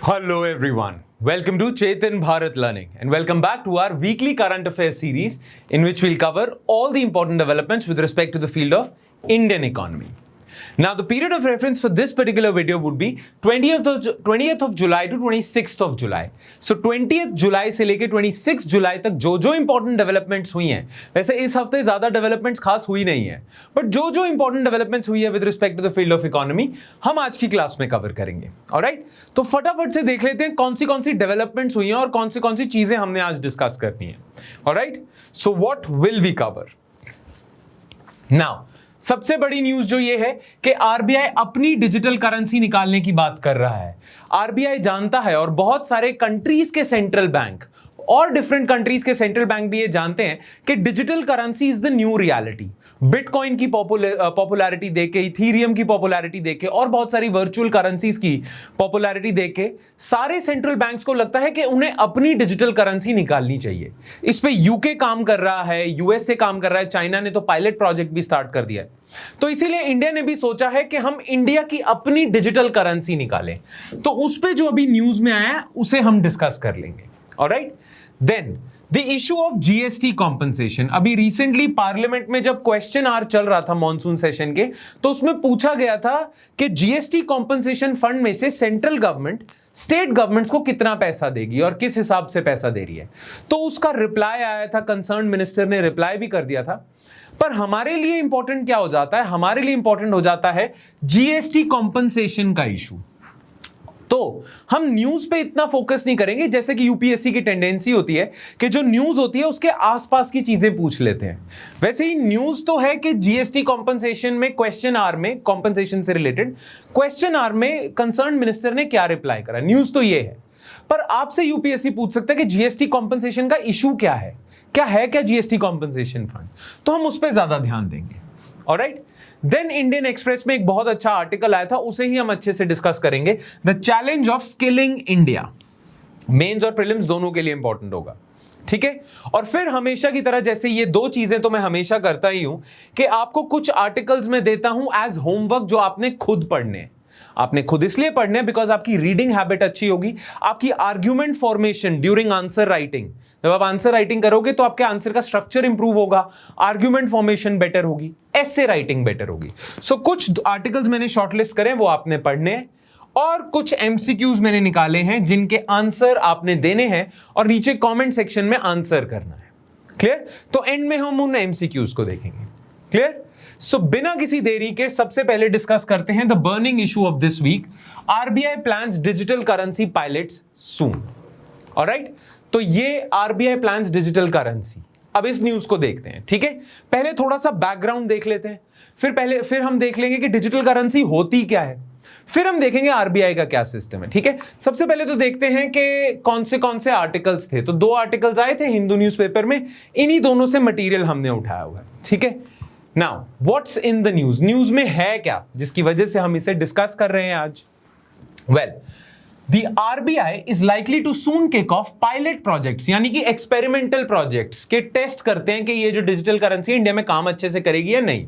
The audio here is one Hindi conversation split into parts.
Hello everyone. Welcome to Chetan Bharat Learning and welcome back to our weekly current affairs series in which we'll cover all the important developments with respect to the field of Indian economy. Now the period of reference for this particular video would be 20th of July to 26th of July. So 20th July से लेके 26th July तक जो इंपॉर्टेंट डेवलपमेंट्स हुई हैं, वैसे इस हफ्ते ज्यादा डेवलपमेंट्स खास हुई नहीं है, बट जो इंपॉर्टेंट डेवलपमेंट्स हुई है with respect to the field of economy हम आज की क्लास में कवर करेंगे. ऑलराइट, तो फटाफट से देख लेते हैं कौन सी डेवलपमेंट्स हुई हैं और कौन सी चीजें हमने आज डिस्कस करनी है. Alright, so what will we cover now. सबसे बड़ी न्यूज जो ये है कि आरबीआई अपनी डिजिटल करेंसी निकालने की बात कर रहा है. आरबीआई जानता है और बहुत सारे कंट्रीज के सेंट्रल बैंक और डिफरेंट कंट्रीज के सेंट्रल बैंक भी ये जानते हैं कि digital currency is the new reality. Bitcoin की पॉपुलैरिटी देके, इथीरियम की पॉपुलैरिटी देके और बहुत सारी वर्चुअल करेंसीज की पॉपुलैरिटी देके सारे सेंट्रल बैंक्स को लगता है कि उन्हें अपनी डिजिटल करेंसी निकालनी चाहिए. इस पे यूके काम कर रहा है, यूएसए काम कर रहा है, चाइना ने तो पायलट प्रोजेक्ट भी स्टार्ट कर दिया है. तो इसीलिए इंडिया ने भी सोचा है कि हम इंडिया की अपनी डिजिटल करेंसी निकालें. तो उस पे जो अभी न्यूज में आया है उसे हम डिस्कस कर लेंगे. Alright, then the issue of GST compensation. अभी रिसेंटली पार्लियामेंट में जब क्वेश्चन आवर चल रहा था मॉनसून सेशन के, तो उसमें पूछा गया था कि जीएसटी कॉम्पनसेशन फंड में से सेंट्रल गवर्नमेंट स्टेट गवर्नमेंट्स को कितना पैसा देगी और किस हिसाब से पैसा दे रही है. तो उसका रिप्लाई आया था, कंसर्न मिनिस्टर ने रिप्लाई भी कर दिया था. पर हमारे लिए इंपॉर्टेंट क्या हो जाता है, हमारे लिए इंपॉर्टेंट हो जाता है जीएसटी कॉम्पनसेशन का इशू. तो हम न्यूज पे इतना फोकस नहीं करेंगे, जैसे कि यूपीएससी की टेंडेंसी होती है कि जो न्यूज होती है उसके आसपास की चीजें पूछ लेते हैं. वैसे ही न्यूज तो है कि जीएसटी कॉम्पनसेशन में क्वेश्चन आवर में कॉम्पनसेशन से रिलेटेड क्वेश्चन आवर में कंसर्न मिनिस्टर ने क्या रिप्लाई करा, न्यूज तो ये है. पर आपसे यूपीएससी पूछ सकता है कि जीएसटी कॉम्पनसेशन का इशू क्या है, क्या जीएसटी कॉम्पनसेशन फंड. तो हम उस पर ज्यादा ध्यान देंगे. ऑलराइट, देन इंडियन एक्सप्रेस में एक बहुत अच्छा आर्टिकल आया था, उसे ही हम अच्छे से डिस्कस करेंगे. The challenge of skilling India. Mains और प्रीलिम्स दोनों के लिए इंपॉर्टेंट होगा. ठीक है, और फिर हमेशा की तरह, जैसे ये दो चीजें तो मैं हमेशा करता ही हूं कि आपको कुछ आर्टिकल्स में देता हूं एज होमवर्क जो आपने खुद पढ़ने. आपने खुद इसलिए पढ़ने बिकॉज आपकी रीडिंग हैबिट अच्छी होगी, आपकी argument formation during answer writing, जब आप आंसर राइटिंग करोगे तो आपके आंसर का स्ट्रक्चर इंप्रूव होगा, आर्ग्यूमेंट फॉर्मेशन बेटर होगी, एसे राइटिंग बेटर होगी. सो कुछ आर्टिकल्स मैंने शॉर्टलिस्ट करे, वो आपने पढ़ने हैं, और कुछ एमसीक्यूज मैंने निकाले हैं जिनके आंसर आपने देने हैं और नीचे कमेंट सेक्शन में आंसर करना है. क्लियर? तो एंड में हम उन एमसीक्यूज को देखेंगे. क्लियर? सो बिना किसी देरी के सबसे पहले डिस्कस करते हैं the burning issue of this week. RBI plans digital currency pilots soon. Alright, तो ये आरबीआई प्लान्स डिजिटल करेंसी. अब इस न्यूज को देखते हैं. ठीक है, पहले थोड़ा सा बैकग्राउंड देख लेते हैं, फिर हम देख लेंगे कि डिजिटल करेंसी होती क्या है, फिर हम देखेंगे आरबीआई का क्या सिस्टम है. ठीक है, सबसे पहले तो देखते हैं कि कौन से आर्टिकल्स थे. तो दो आर्टिकल्स आए थे हिंदू न्यूज़पेपर में, इन्हीं दोनों से मटेरियल हमने उठाया हुआ है. ठीक है, now what's in the news. News में है क्या जिसकी वजह से हम इसे डिस्कस कर रहे हैं आज. Well, The RBI is likely to soon kick off pilot projects, यानी कि एक्सपेरिमेंटल प्रोजेक्ट्स के टेस्ट करते हैं कि ये जो डिजिटल करेंसी इंडिया में काम अच्छे से करेगी या नहीं.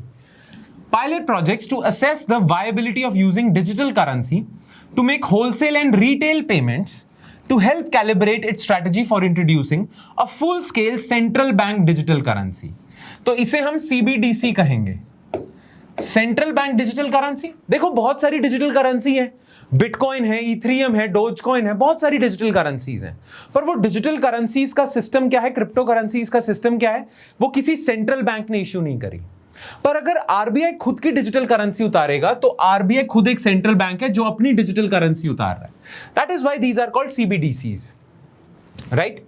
Pilot projects to assess the viability of using digital currency to make wholesale and retail payments to help calibrate its strategy for introducing a full-scale central bank digital currency. तो इसे हम CBDC कहेंगे, सेंट्रल बैंक डिजिटल करेंसी. देखो बहुत सारी डिजिटल करेंसी है, बिटकॉइन है, इथेरियम है, डोजकॉइन है, बहुत सारी डिजिटल करेंसीज हैं. पर वो डिजिटल करेंसीज का सिस्टम क्या है, क्रिप्टो करेंसीज का सिस्टम क्या है, वो किसी सेंट्रल बैंक ने इश्यू नहीं करी. पर अगर आरबीआई खुद की डिजिटल करेंसी उतारेगा तो आरबीआई खुद एक सेंट्रल बैंक है जो अपनी डिजिटल करेंसी उतार रहा है. That is why these are called CBDCs. Right,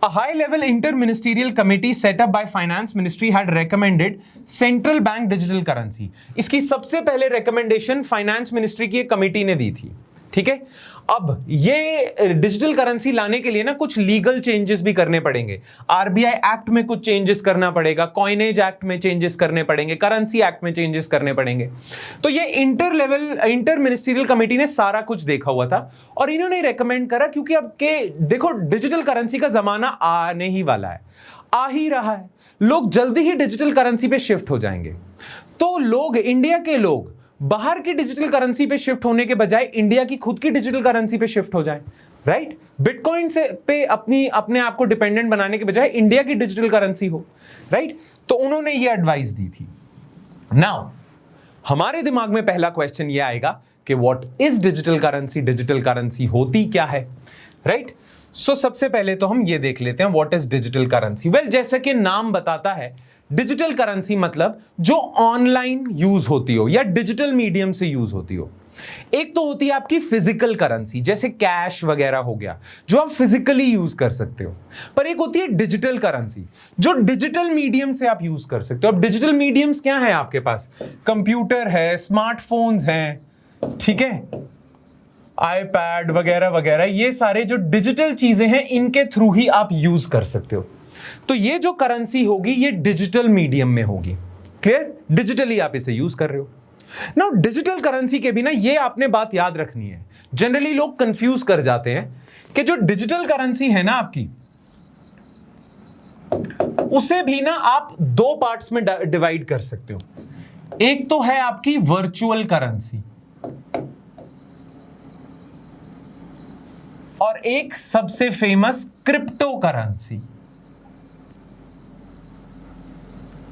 A high-level inter-ministerial committee set up by Finance Ministry had recommended central bank digital currency. इसकी सबसे पहले recommendation Finance Ministry की एक कमिटी ने दी थी. ठीक है, अब ये डिजिटल करेंसी लाने के लिए ना कुछ लीगल चेंजेस भी करने पड़ेंगे. आरबीआई एक्ट में कुछ चेंजेस करना पड़ेगा, कॉइनेज एक्ट में चेंजेस करने पड़ेंगे, करेंसी एक्ट में चेंजेस करने पड़ेंगे. तो ये इंटर मिनिस्ट्रियल कमेटी ने सारा कुछ देखा हुआ था और इन्होंने रेकमेंड करा, क्योंकि अब के देखो डिजिटल करेंसी का जमाना आने ही वाला है, आ ही रहा है. लोग जल्दी ही डिजिटल करेंसी पे शिफ्ट हो जाएंगे. तो लोग, इंडिया के लोग बाहर की डिजिटल करेंसी पे शिफ्ट होने के बजाय इंडिया की खुद की डिजिटल करेंसी पे शिफ्ट हो जाए, राइट? बिटकॉइन से पे अपने आप को डिपेंडेंट बनाने के बजाय इंडिया की डिजिटल करेंसी हो, राइट? तो उन्होंने ये एडवाइस दी थी। नाउ हमारे दिमाग में पहला क्वेश्चन ये आएगा कि what is digital currency, digital currency होती क्या है, राइट? सो सबसे पहले तो हम ये देख लेते हैं what is digital currency. Well, जैसे कि नाम बताता है, डिजिटल करेंसी मतलब जो ऑनलाइन यूज होती हो या डिजिटल मीडियम से यूज होती हो। एक तो होती है आपकी फिजिकल करेंसी, जैसे कैश वगैरह हो गया, जो आप फिजिकली यूज कर सकते हो। पर एक होती है डिजिटल करेंसी, जो डिजिटल मीडियम से आप यूज कर सकते हो। अब डिजिटल मीडियम्स क्या है आपके पास? कंप्यूटर है, स्मार्टफोन्स हैं, ठीक है, आईपैड वगैरह वगैरह, ये सारे जो डिजिटल चीजें हैं इनके थ्रू ही आप यूज कर सकते हो। तो ये जो करेंसी होगी ये डिजिटल मीडियम में होगी। क्लियर? डिजिटली आप इसे यूज कर रहे हो। नाउ डिजिटल करेंसी के बिना ये आपने बात याद रखनी है, जनरली लोग कंफ्यूज कर जाते हैं कि जो डिजिटल करेंसी है ना आपकी, उसे भी ना आप दो पार्ट्स में डिवाइड कर सकते हो। एक तो है आपकी वर्चुअल करेंसी और एक सबसे फेमस क्रिप्टो करेंसी।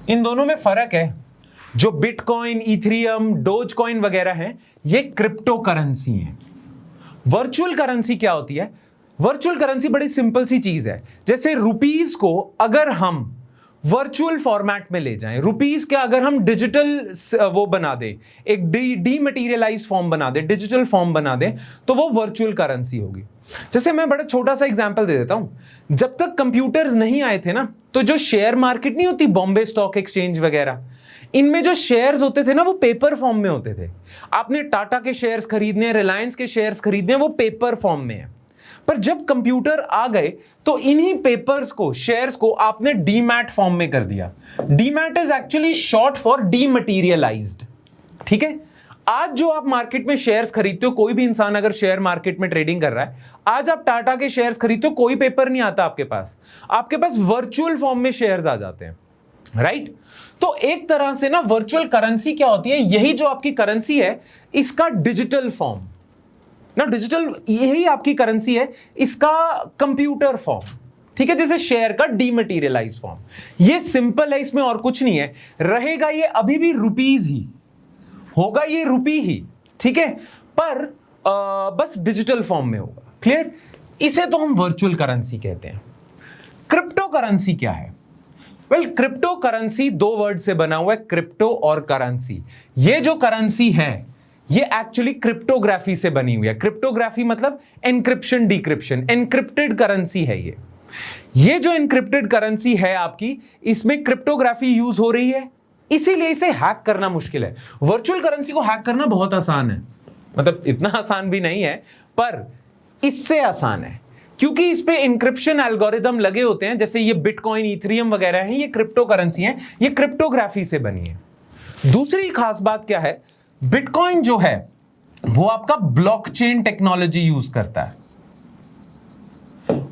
इन दोनों में फर्क है। जो बिटकॉइन, इथेरियम, डोजकॉइन वगैरह हैं, ये क्रिप्टो करेंसी हैं। वर्चुअल करेंसी क्या होती है? वर्चुअल करेंसी बड़ी सिंपल सी चीज है। जैसे रुपीस को अगर हम वर्चुअल फॉर्मेट में ले जाएं, रुपीस का अगर हम डिजिटल वो बना दें, एक डीमटेरियलाइज फॉर्म बना दें, डिजिटल फॉर्म बना दें, तो वो वर्चुअल करेंसी होगी। जैसे मैं बड़ा छोटा सा एग्जांपल दे देता हूं। जब तक कंप्यूटर्स नहीं आए थे ना, तो जो शेयर मार्केट नहीं होती, बॉम्बे स्टॉक एक्सचेंज वगैरह, इनमें जो शेयर्स होते थे ना, वो पेपर फॉर्म में होते थे। आपने टाटा के शेयर्स खरीदने, रिलायंस के शेयर्स खरीदने, वो पेपर फॉर्म में है। पर जब कंप्यूटर आ गए तो इन्हीं पेपर्स को, शेयर्स को आपने डीमैट फॉर्म में कर दिया। Demat is actually short for dematerialised, ठीक है? आज जो आप मार्केट में शेयर्स खरीदते हो, कोई भी इंसान अगर शेयर मार्केट में ट्रेडिंग कर रहा है, आज आप टाटा के शेयर्स खरीदते हो, कोई पेपर नहीं आता आपके पास वर्चुअल फॉर्म में शेयर्स आ जाते हैं, राइट? तो एक तरह से ना वर्चुअल करेंसी क्या होती है? यही जो आपकी करेंसी है, इसका डिजिटल फॉर्म ना, डिजिटल यही आपकी करेंसी है, इसका कंप्यूटर फॉर्म, ठीक है? जैसे शेयर का डीमटेरियलाइज फॉर्म। ये सिंपल है, इसमें और कुछ नहीं है। रहेगा ये अभी भी रुपीज ही होगा, ये रुपी ही, ठीक है? पर बस डिजिटल फॉर्म में होगा। क्लियर? इसे तो हम वर्चुअल करेंसी कहते हैं। क्रिप्टो करेंसी क्या है? वेल, क्रिप्टो करेंसी दो वर्ड से बना हुआ है, क्रिप्टो और करेंसी। ये जो करेंसी है ये एक्चुअली क्रिप्टोग्राफी से बनी हुई है। क्रिप्टोग्राफी मतलब एनक्रिप्शन, डिक्रिप्शन, एनक्रिप्टेड करेंसी है ये जो एनक्रिप्टेड करेंसी है आपकी, इसमें क्रिप्टोग्राफी यूज हो रही है, इसीलिए इसे हैक करना मुश्किल है। वर्चुअल करेंसी को हैक करना बहुत आसान है, मतलब इतना आसान भी नहीं है, पर इससे आसान है, क्योंकि इस पे इंक्रिप्शन एल्गोरिदम लगे होते हैं। जैसे ये बिटकॉइन, इथेरियम वगैरह हैं, ये क्रिप्टो करेंसी हैं, ये क्रिप्टोग्राफी से बनी है। दूसरी खास बात क्या है? बिटकॉइन जो है वो आपका ब्लॉकचेन टेक्नोलॉजी यूज करता है।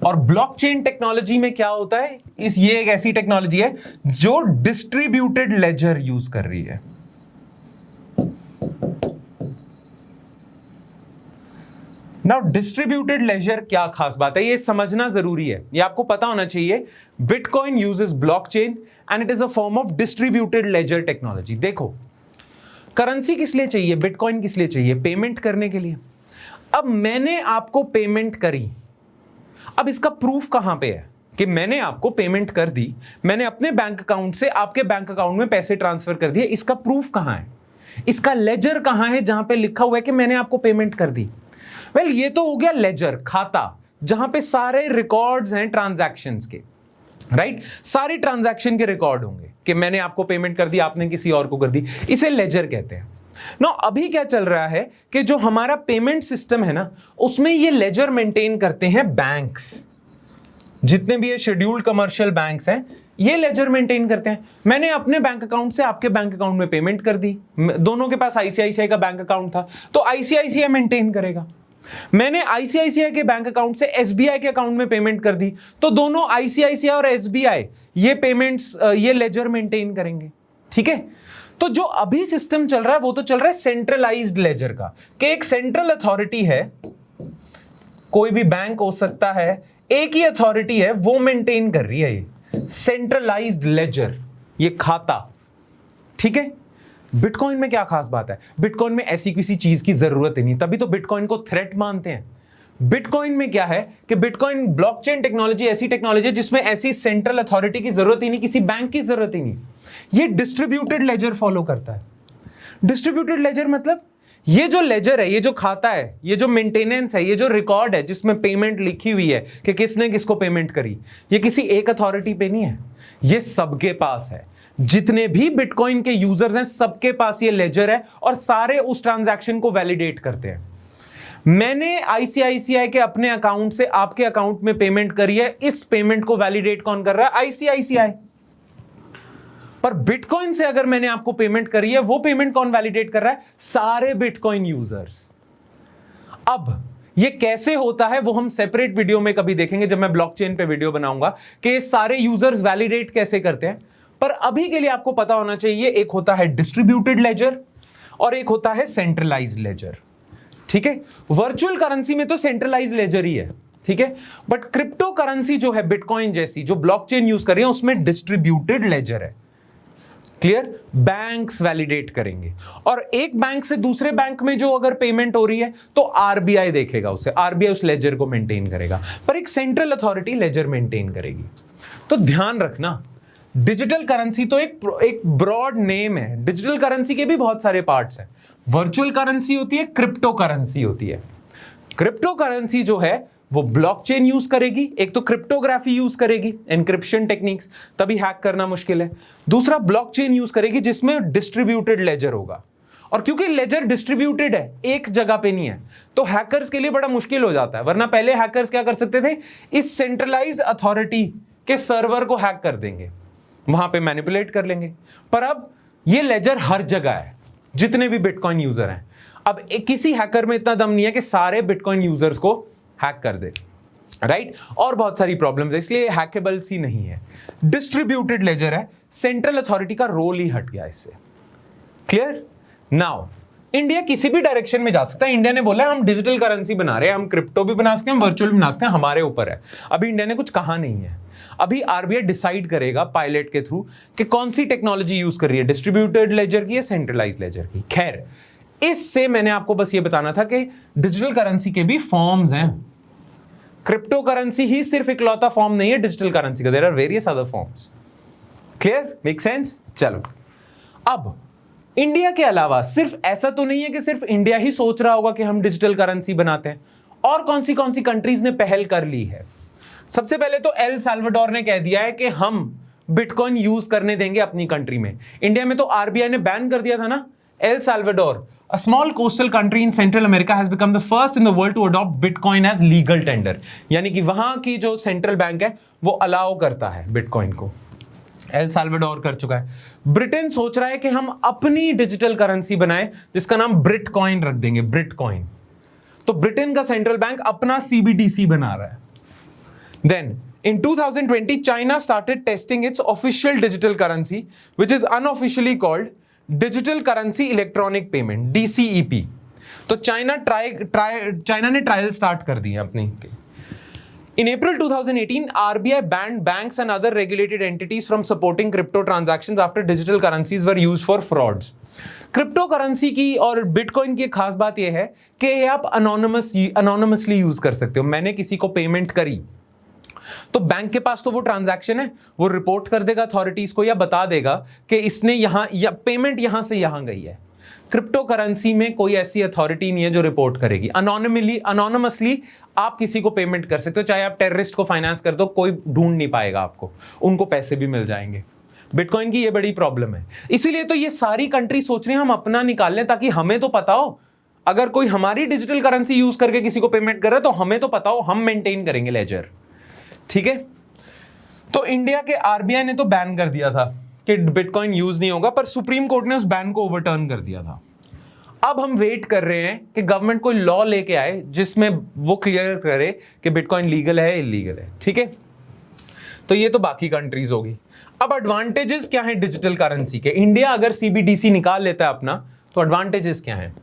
और ब्लॉकचेन टेक्नोलॉजी में क्या होता है? ये एक ऐसी टेक्नोलॉजी है जो डिस्ट्रीब्यूटेड लेजर यूज कर रही है। नाउ डिस्ट्रीब्यूटेड लेजर क्या खास बात है, ये समझना जरूरी है, ये आपको पता होना चाहिए। Bitcoin uses blockchain and it is a form of distributed laser technology. देखो, करेंसी किस लिए चाहिए, बिटकॉइन किस लिए चाहिए? पेमेंट करने के लिए। अब मैंने आपको पेमेंट करी, अब इसका प्रूफ कहां पे है कि मैंने आपको पेमेंट कर दी, मैंने अपने बैंक अकाउंट से आपके बैंक अकाउंट में पैसे ट्रांसफर कर दिए, इसका प्रूफ कहां है? इसका लेजर कहां है जहां पे लिखा हुआ है कि मैंने आपको पेमेंट कर दी? वेल, ये तो हो गया लेजर, खाता, जहां पे सारे रिकॉर्ड्स हैं ट्रांजैक्शंस के, राइट? सारी ट्रांजैक्शन के रिकॉर्ड होंगे कि मैंने आपको पेमेंट कर दी, आपने किसी और को कर दी, इसे लेजर कहते हैं। नो, अभी क्या चल रहा है कि जो हमारा पेमेंट सिस्टम है ना, उसमें ये लेजर मेंटेन करते हैं बैंक्स, जितने भी ये शेड्यूल्ड कमर्शियल बैंक्स हैं, ये लेजर मेंटेन करते हैं। मैंने अपने बैंक अकाउंट से आपके बैंक अकाउंट में पेमेंट कर दी, दोनों के पास आईसीआईसीआई का बैंक अकाउंट था, तो आईसीआईसीआई मेंटेन करेगा। मैंने आईसीआईसीआई के बैंक अकाउंट से एसबीआई के अकाउंट में पेमेंट कर दी, तो दोनों आईसीआईसीआई और एसबीआई ये पेमेंट्स, ये लेजर मेंटेन करेंगे, ठीक है? तो जो अभी सिस्टम चल रहा है वो तो चल रहा है सेंट्रलाइज्ड लेजर का, कि एक सेंट्रल अथॉरिटी है, कोई भी बैंक हो सकता है, एक ही अथॉरिटी है, वो मेंटेन कर रही है ये सेंट्रलाइज्ड लेजर, ये खाता। ठीक है, बिटकॉइन में क्या खास बात है? बिटकॉइन में ऐसी किसी चीज की जरूरत ही नहीं, तभी तो बिटकॉइन को थ्रेट मानते हैं। बिटकॉइन में क्या है कि बिटकॉइन ब्लॉकचेन टेक्नोलॉजी ऐसी टेक्नोलॉजी जिसमें ऐसी सेंट्रल अथॉरिटी की जरूरत ही नहीं, किसी बैंक की जरूरत ही नहीं। ये डिस्ट्रीब्यूटेड लेजर फॉलो करता है। डिस्ट्रीब्यूटेड लेजर मतलब ये जो लेजर है, ये जो खाता है, ये जो मेंटेनेंस है, ये जो रिकॉर्ड है जिसमें पेमेंट लिखी हुई है कि किसने किसको पेमेंट करी, ये किसी एक अथॉरिटी पे नहीं है, ये सबके पास है। जितने भी बिटकॉइन के यूजर्स हैं सबके पास ये लेजर है और सारे उस ट्रांजैक्शन को वैलिडेट करते हैं। मैंने आईसीआईसीआई के अपने अकाउंट से आपके अकाउंट में पेमेंट करी है, इस पेमेंट को वैलिडेट कौन कर रहा है? आईसीआईसीआई। पर बिटकॉइन से अगर मैंने आपको पेमेंट करी है, वो पेमेंट कौन वैलिडेट कर रहा है? सारे बिटकॉइन यूजर्स। अब ये कैसे होता है वो हम सेपरेट वीडियो में कभी देखेंगे, जब मैं ब्लॉकचेन पे वीडियो बनाऊंगा कि सारे यूजर्स वैलिडेट कैसे करते हैं। पर अभी के लिए आपको पता होना चाहिए, एक होता है डिस्ट्रीब्यूटेड लेजर और एक होता है सेंट्रलाइज्ड लेजर। ठीक है, वर्चुअल करेंसी में तो सेंट्रलाइज्ड लेजर ही है, ठीक है, बट क्रिप्टो करेंसी जो है बिटकॉइन जैसी जो ब्लॉकचेन यूज कर रही है उसमें डिस्ट्रीब्यूटेड लेजर है। क्लियर? बैंक्स वैलिडेट करेंगे और एक बैंक से दूसरे बैंक में जो अगर पेमेंट हो रही है तो आरबीआई देखेगा उसे, आरबीआई उस लेजर को मेंटेन करेगा, पर एक सेंट्रल अथॉरिटी लेजर मेंटेन करेगी। तो ध्यान रखना, डिजिटल करेंसी तो एक ब्रॉड नेम है, डिजिटल करेंसी के भी बहुत सारे पार्ट्स हैं। वर्चुअल करेंसी होती है, क्रिप्टो करेंसी होती है। क्रिप्टो करेंसी जो है वो ब्लॉकचेन यूज करेगी, एक तो क्रिप्टोग्राफी यूज करेगी, एनक्रिप्शन टेक्निक्स, तभी हैक करना मुश्किल है। दूसरा ब्लॉकचेन यूज करेगी जिसमें डिस्ट्रीब्यूटेड लेजर होगा, और क्योंकि लेजर डिस्ट्रीब्यूटेड है, एक जगह पे नहीं है, तो हैकर्स के लिए बड़ा मुश्किल हो जाता है। वरना पहले हैकर्स क्या कर सकते थे, इस सेंट्रलाइज अथॉरिटी के सर्वर को हैक कर देंगे, वहां पे मैनिपुलेट कर लेंगे। पर अब ये लेजर हर जगह है, जितने भी बिटकॉइन यूजर हैं। अब किसी हैकर में इतना दम नहीं है कि सारे बिटकॉइन यूजर्स को हैक कर दे, राइट? और बहुत सारी प्रॉब्लम्स है, इसलिए हैकेबल सी नहीं है। डिस्ट्रीब्यूटेड लेजर है, सेंट्रल अथॉरिटी का रोल ही हट गया इससे। क्लियर? नाउ इंडिया किसी भी डायरेक्शन में जा सकता है। इंडिया ने बोला हम डिजिटल करेंसी बना रहे हैं, हम क्रिप्टो भी बना सकते हैं, हम वर्चुअल भी बना सकते हैं, हमारे ऊपर है। अभी इंडिया ने कुछ कहा नहीं है। अभी आरबीआई डिसाइड करेगा पायलट के थ्रू कि कौन सी टेक्नोलॉजी यूज कर रही है, डिस्ट्रीब्यूटेड लेजर की या सेंट्रलाइज्ड लेजर की। खैर, इससे मैंने आपको बस ये बताना था कि डिजिटल करेंसी के भी फॉर्म्स हैं। क्रिप्टो करेंसी ही सिर्फ इकलौता फॉर्म नहीं है डिजिटल करेंसी का, there are various other forms. Clear? Make sense? चलो, अब इंडिया के अलावा सिर्फ ऐसा तो नहीं है कि सिर्फ इंडिया ही सोच रहा होगा कि हम डिजिटल करेंसी बनाते हैं, और कौन सी कंट्रीज ने पहल कर ली है। सबसे पहले तो एल साल्वाडोर ने कह दिया है कि हम बिटकॉइन यूज करने देंगे अपनी कंट्री में। इंडिया में तो आरबीआई ने बैन कर दिया था ना। El Salvador, a small coastal country in Central America, has become the first in the world to adopt Bitcoin as legal tender। यानी कि वहां की जो सेंट्रल बैंक है वो अलाउ करता है बिटकॉइन को। एल साल्वाडोर कर चुका है। ब्रिटेन सोच रहा है कि हम अपनी डिजिटल करेंसी बनाएं जिसका नाम ब्रिटकॉइन रख देंगे, ब्रिटकॉइन। तो ब्रिटेन का सेंट्रल बैंक अपना सीबीडीसी बना रहा है। Then in 2020 China started testing its official digital currency which is unofficially called digital currency electronic payment, DCEP। तो चाइना ने ट्रायल स्टार्ट कर दिए अपनी। इन अप्रैल 2018 RBI band banks and other regulated entities from supporting crypto transactions after digital currencies were used for frauds. Crypto currency की और बिटकॉइन की खास बात यह है कि ये आप अनोनिमसली यूज कर सकते हो। मैंने किसी को पेमेंट करी तो बैंक के पास तो वो ट्रांजैक्शन है, वो रिपोर्ट कर देगा अथॉरिटीज को या बता देगा कि इसने यहां या पेमेंट यहां से यहां गई है। क्रिप्टो करेंसी में कोई ऐसी अथॉरिटी नहीं है जो रिपोर्ट करेगी। अनोनिमसली आप किसी को पेमेंट कर सकते हो, चाहे आप टेररिस्ट को फाइनेंस कर दो, कोई ढूंढ नहीं पाएगा आपको, उनको पैसे भी मिल जाएंगे। बिटकॉइन की ये बड़ी प्रॉब्लम है, इसीलिए तो ये सारी कंट्री सोच रही हैं हम अपना निकाल लें ताकि हमें तो पता हो अगर कोई हमारी डिजिटल करेंसी यूज करके किसी को पेमेंट कर रहा है तो हमें तो पता हो, हम मेंटेन करेंगे लेजर। ठीक है, तो इंडिया के आरबीआई ने तो बैन कर दिया था कि बिटकॉइन यूज नहीं होगा, पर सुप्रीम कोर्ट ने उस बैन को ओवरटर्न कर दिया था। अब हम वेट कर रहे हैं कि गवर्नमेंट कोई लॉ लेके आए जिसमें वो क्लियर करे कि बिटकॉइन लीगल है इलीगल है। ठीक है, तो ये तो बाकी कंट्रीज होगी। अब एडवांटेजेस क्या है डिजिटल करेंसी के? इंडिया अगर सीबीडीसी निकाल लेता है अपना, तो एडवांटेजेस क्या है?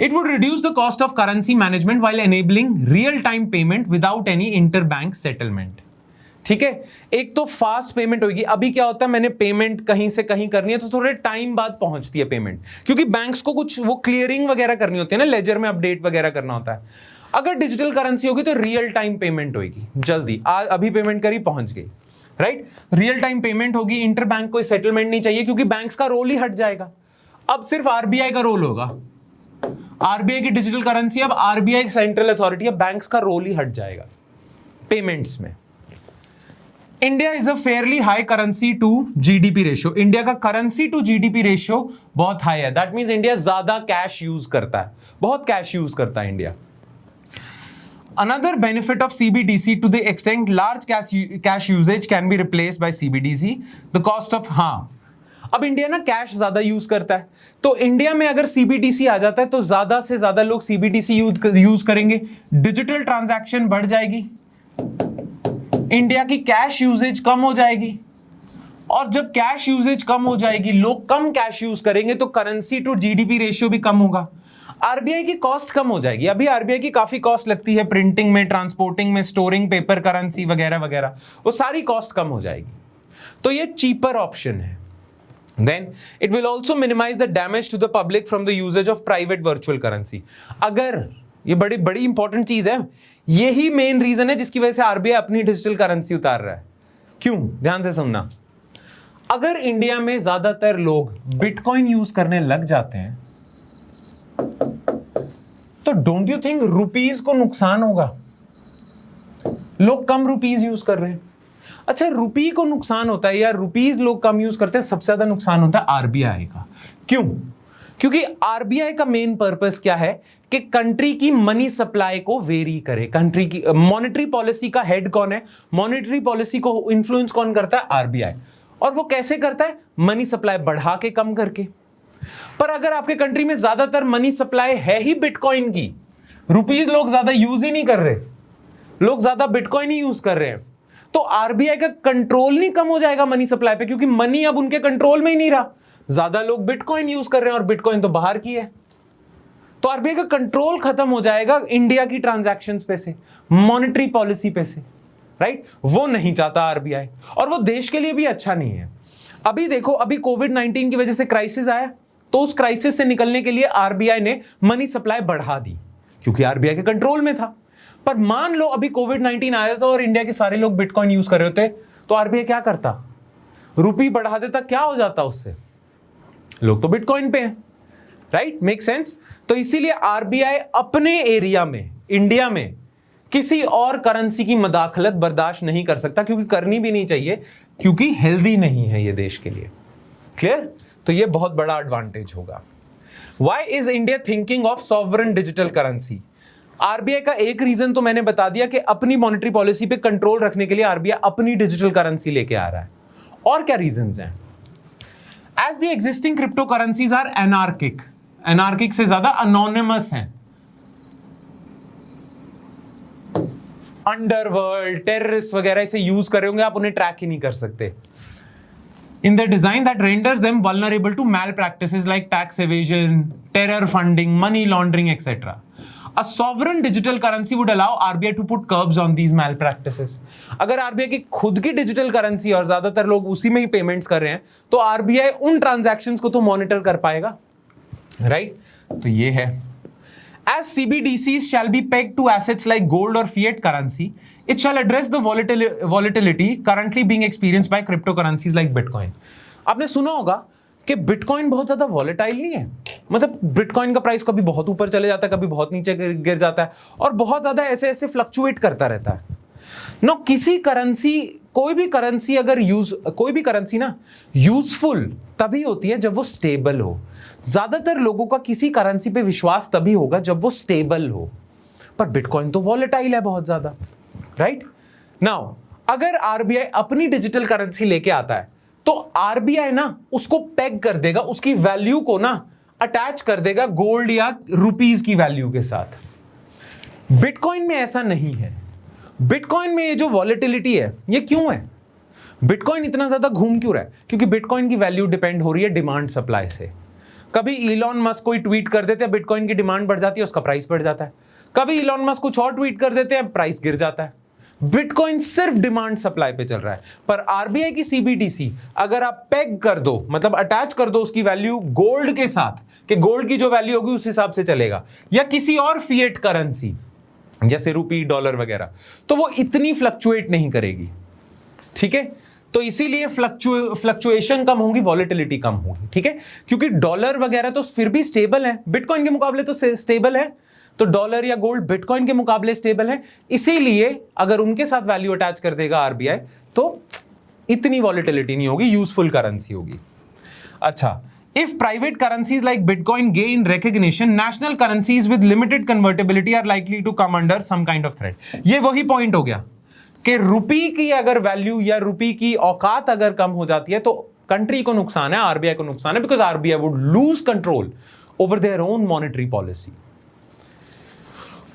It would reduce the cost of currency management while enabling real time payment without any interbank settlement. ठीक है, एक तो फास्ट पेमेंट होगी। अभी क्या होता है, मैंने पेमेंट कहीं से कहीं करनी है तो थोड़े टाइम बाद पहुंचती है पेमेंट, क्योंकि बैंक्स को कुछ वो क्लियरिंग वगैरह करनी होती है ना, लेजर में अपडेट वगैरह करना होता है। अगर डिजिटल करेंसी होगी तो रियल टाइम पेमेंट होगी, जल्दी अभी पेमेंट करी पहुंच गई, राइट। रियल टाइम पेमेंट होगी, इंटरबैंक कोई सेटलमेंट नहीं चाहिए, क्योंकि बैंक्स का रोल ही हट जाएगा। अब सिर्फ आरबीआई का रोल होगा। आरबीआई की डिजिटल करेंसी, अब आरबीआई सेंट्रल अथॉरिटी है, बैंक्स का रोल ही हट जाएगा पेमेंट्स में। India is a fairly high currency to GDP ratio. India का करेंसी टू जीडीपी रेशियो बहुत हाई है। दैट मींस इंडिया ज्यादा कैश यूज करता है, बहुत कैश यूज करता है India. Another benefit of CBDC to the extent large cash usage can be replaced by CBDC. The cost of अब इंडिया ना कैश ज्यादा यूज करता है, तो इंडिया में अगर सीबीडीसी आ जाता है तो ज्यादा से ज्यादा लोग सीबीडीसी यूज करेंगे, डिजिटल ट्रांजैक्शन बढ़ जाएगी, इंडिया की कैश यूजेज कम हो जाएगी, और जब कैश यूजेज कम हो जाएगी, लोग कम कैश यूज करेंगे, तो करेंसी टू जीडीपी रेशियो भी कम होगा। आरबीआई की कॉस्ट कम हो जाएगी। अभी आरबीआई की काफी कॉस्ट लगती है प्रिंटिंग में, ट्रांसपोर्टिंग में, स्टोरिंग पेपर करेंसी वगैरह वगैरह, वो सारी कॉस्ट कम हो जाएगी, तो ये चीपर ऑप्शन है। Then it will also minimize the damage to the public from the usage of private virtual currency. अगर ये बड़ी बड़ी इंपॉर्टेंट चीज है, यही मेन रीजन है जिसकी वजह से आरबीआई अपनी डिजिटल करेंसी उतार रहा है। क्यों? ध्यान से सुनना। अगर इंडिया में ज्यादातर लोग बिटकॉइन यूज करने लग जाते हैं तो डोंट यू थिंक रुपीज को नुकसान होगा? लोग कम रुपीज यूज कर रहे हैं। अच्छा, रुपी को नुकसान होता है या रुपीज लोग कम यूज करते हैं? सबसे ज्यादा नुकसान होता है आरबीआई का। क्यों? क्योंकि आरबीआई का मेन पर्पस क्या है कि कंट्री की मनी सप्लाई को वेरी करे। कंट्री की मॉनेटरी पॉलिसी का हेड कौन है? मॉनेटरी पॉलिसी को इन्फ्लुएंस कौन करता है? आरबीआई। और वो कैसे करता है? मनी सप्लाई बढ़ा के, कम करके। पर अगर आपके कंट्री में ज्यादातर मनी सप्लाई है ही बिटकॉइन की, रुपीज लोग ज्यादा यूज ही नहीं कर रहे, लोग ज्यादा बिटकॉइन ही यूज कर रहे हैं, तो आरबीआई का कंट्रोल नहीं कम हो जाएगा मनी सप्लाई पे? क्योंकि मनी अब उनके कंट्रोल में ही नहीं रहा, ज्यादा लोग बिटकॉइन यूज कर रहे हैं और बिटकॉइन तो बाहर की है, तो आरबीआई का कंट्रोल खत्म हो जाएगा इंडिया की ट्रांजैक्शंस पे से, मॉनेटरी पॉलिसी पे से, राइट। वो नहीं चाहता आरबीआई, और वो देश के लिए भी अच्छा नहीं है। अभी देखो, अभी कोविड-19 की वजह से क्राइसिस आया, तो उस क्राइसिस से निकलने के लिए आरबीआई ने मनी सप्लाई बढ़ा दी, क्योंकि आरबीआई के कंट्रोल में था। पर मान लो अभी कोविड-19 आया था और इंडिया के सारे लोग बिटकॉइन यूज कर रहे होते, तो आरबीआई क्या करता? रुपी बढ़ा देता। क्या हो जाता उससे? लोग तो बिटकॉइन पे हैं, राइट। Make sense? तो इसीलिए आरबीआई अपने एरिया में, इंडिया में, किसी और करेंसी की मदाखलत बर्दाश्त नहीं कर सकता, क्योंकि करनी भी नहीं चाहिए, क्योंकि हेल्दी नहीं है ये देश के लिए। क्लियर? तो ये बहुत बड़ा एडवांटेज होगा। Why is India thinking of sovereign digital currency? RBI का एक रीजन तो मैंने बता दिया कि अपनी मॉनेटरी पॉलिसी पे कंट्रोल रखने के लिए आरबीआई अपनी डिजिटल करेंसी लेके आ रहा है। और क्या रीजंस हैं? As the existing cryptocurrencies are anarchic से ज्यादा anonymous हैं, अंडरवर्ल्ड, टेररिस्ट वगैरह इसे यूज कर रहे होंगे, आप उन्हें ट्रैक ही नहीं कर सकते। In their design that renders them vulnerable to malpractices like tax evasion, terror funding, money laundering, etc. A sovereign digital currency would allow RBI to put curbs on these malpractices. अगर RBI की खुद की डिजिटल करेंसी और ज्यादातर लोग उसी में ही पेमेंट्स कर रहे हैं, तो RBI उन ट्रांजैक्शंस को तो मॉनिटर कर पाएगा, राइट? तो ये है। As CBDCs shall be pegged to assets like gold or fiat currency, it shall address the volatility currently being experienced by cryptocurrencies like Bitcoin. आपने सुना होगा कि बिटकॉइन बहुत ज्यादा वॉलेटाइल नहीं है, मतलब बिटकॉइन का प्राइस कभी बहुत ऊपर चले जाता है, कभी बहुत नीचे गिर जाता है, और बहुत ज्यादा ऐसे ऐसे फ्लक्चुएट करता रहता है। नो, किसी करेंसी, कोई भी करेंसी ना यूजफुल तभी होती है जब वो स्टेबल हो। ज्यादातर लोगों का किसी करेंसी पे विश्वास तभी होगा जब वो स्टेबल हो, पर बिटकॉइन तो वॉलेटाइल है बहुत ज्यादा, राइट? नाउ अगर आरबीआई अपनी डिजिटल करेंसी लेके आता है, तो आरबीआई ना उसको पेग कर देगा, उसकी वैल्यू को ना अटैच कर देगा गोल्ड या रुपीज की वैल्यू के साथ। बिटकॉइन में ऐसा नहीं है। बिटकॉइन में ये जो वॉलेटिलिटी है, ये क्यों है? बिटकॉइन इतना ज्यादा घूम क्यों रहा है? क्योंकि बिटकॉइन की वैल्यू डिपेंड हो रही है डिमांड सप्लाई से। कभी इलॉन मस्क कोई ट्वीट कर देते हैं, बिटकॉइन की डिमांड बढ़ जाती है, उसका प्राइस बढ़ जाता है। कभी इलॉन मस्क कुछ और ट्वीट कर देते हैं, प्राइस गिर जाता है। बिटकॉइन सिर्फ डिमांड सप्लाई पे चल रहा है। पर आरबीआई की सीबीडीसी अगर आप पेग कर दो, मतलब अटैच कर दो उसकी वैल्यू गोल्ड के साथ, कि गोल्ड की जो वैल्यू होगी उस हिसाब से चलेगा, या किसी और फिएट करेंसी जैसे रुपी, डॉलर वगैरह, तो वो इतनी फ्लक्चुएट नहीं करेगी। ठीक है, तो इसीलिए फ्लक्चुएशन कम होगी, वॉलेटिलिटी कम होगी। ठीक है, क्योंकि डॉलर वगैरह तो फिर भी स्टेबल है, बिटकॉइन के मुकाबले तो स्टेबल है, तो डॉलर या गोल्ड बिटकॉइन के मुकाबले स्टेबल है। इसीलिए अगर उनके साथ वैल्यू अटैच कर देगा आरबीआई तो इतनी वॉलेटिलिटी नहीं होगी, यूजफुल करेंसी होगी। अच्छा, if private currencies like Bitcoin gain recognition, national currencies with limited convertibility are likely to come under some kind of threat. ये वही पॉइंट हो गया कि रुपी की अगर वैल्यू या रुपी की औकात अगर कम हो जाती है तो कंट्री को नुकसान है, आरबीआई को नुकसान है, because RBI would lose control over their own monetary policy.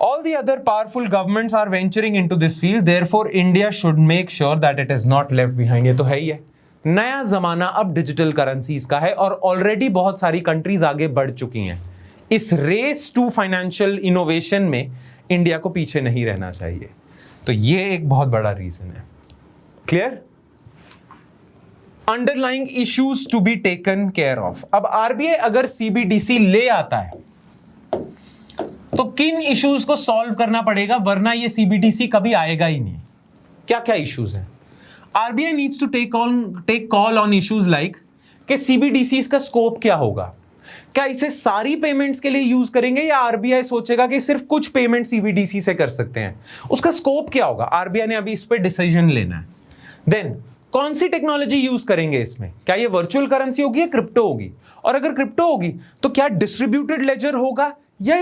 All the other powerful governments are venturing into this field, therefore India should make sure that it is not left behind. ये तो है ही है. नया जमाना अब डिजिटल करेंसीज का है और ऑलरेडी बहुत सारी कंट्रीज आगे बढ़ चुकी हैं. इस रेस टू फाइनेंशियल इनोवेशन में इंडिया को पीछे नहीं रहना चाहिए. तो ये एक बहुत बड़ा रीजन है. Clear? Underlying issues to be taken care of. अब आरबीआई अगर सीबीडीसी ले आता है तो किन इश्यूज को सॉल्व करना पड़ेगा, वरना ये सीबीडीसी कभी आएगा ही नहीं. क्या क्या इश्यूज हैं? RBI needs to take call on issues like कि सीबीडीसी का स्कोप क्या होगा. क्या इसे सारी पेमेंट्स के लिए यूज करेंगे या आरबीआई सोचेगा कि सिर्फ कुछ पेमेंट सीबीडीसी से कर सकते हैं? उसका स्कोप क्या होगा? आरबीआई ने अभी इस पे डिसीजन लेना है. देन कौन सी टेक्नोलॉजी यूज करेंगे इसमें? क्या ये वर्चुअल करेंसी होगी या क्रिप्टो होगी? और अगर क्रिप्टो होगी तो क्या डिस्ट्रीब्यूटेड लेजर होगा या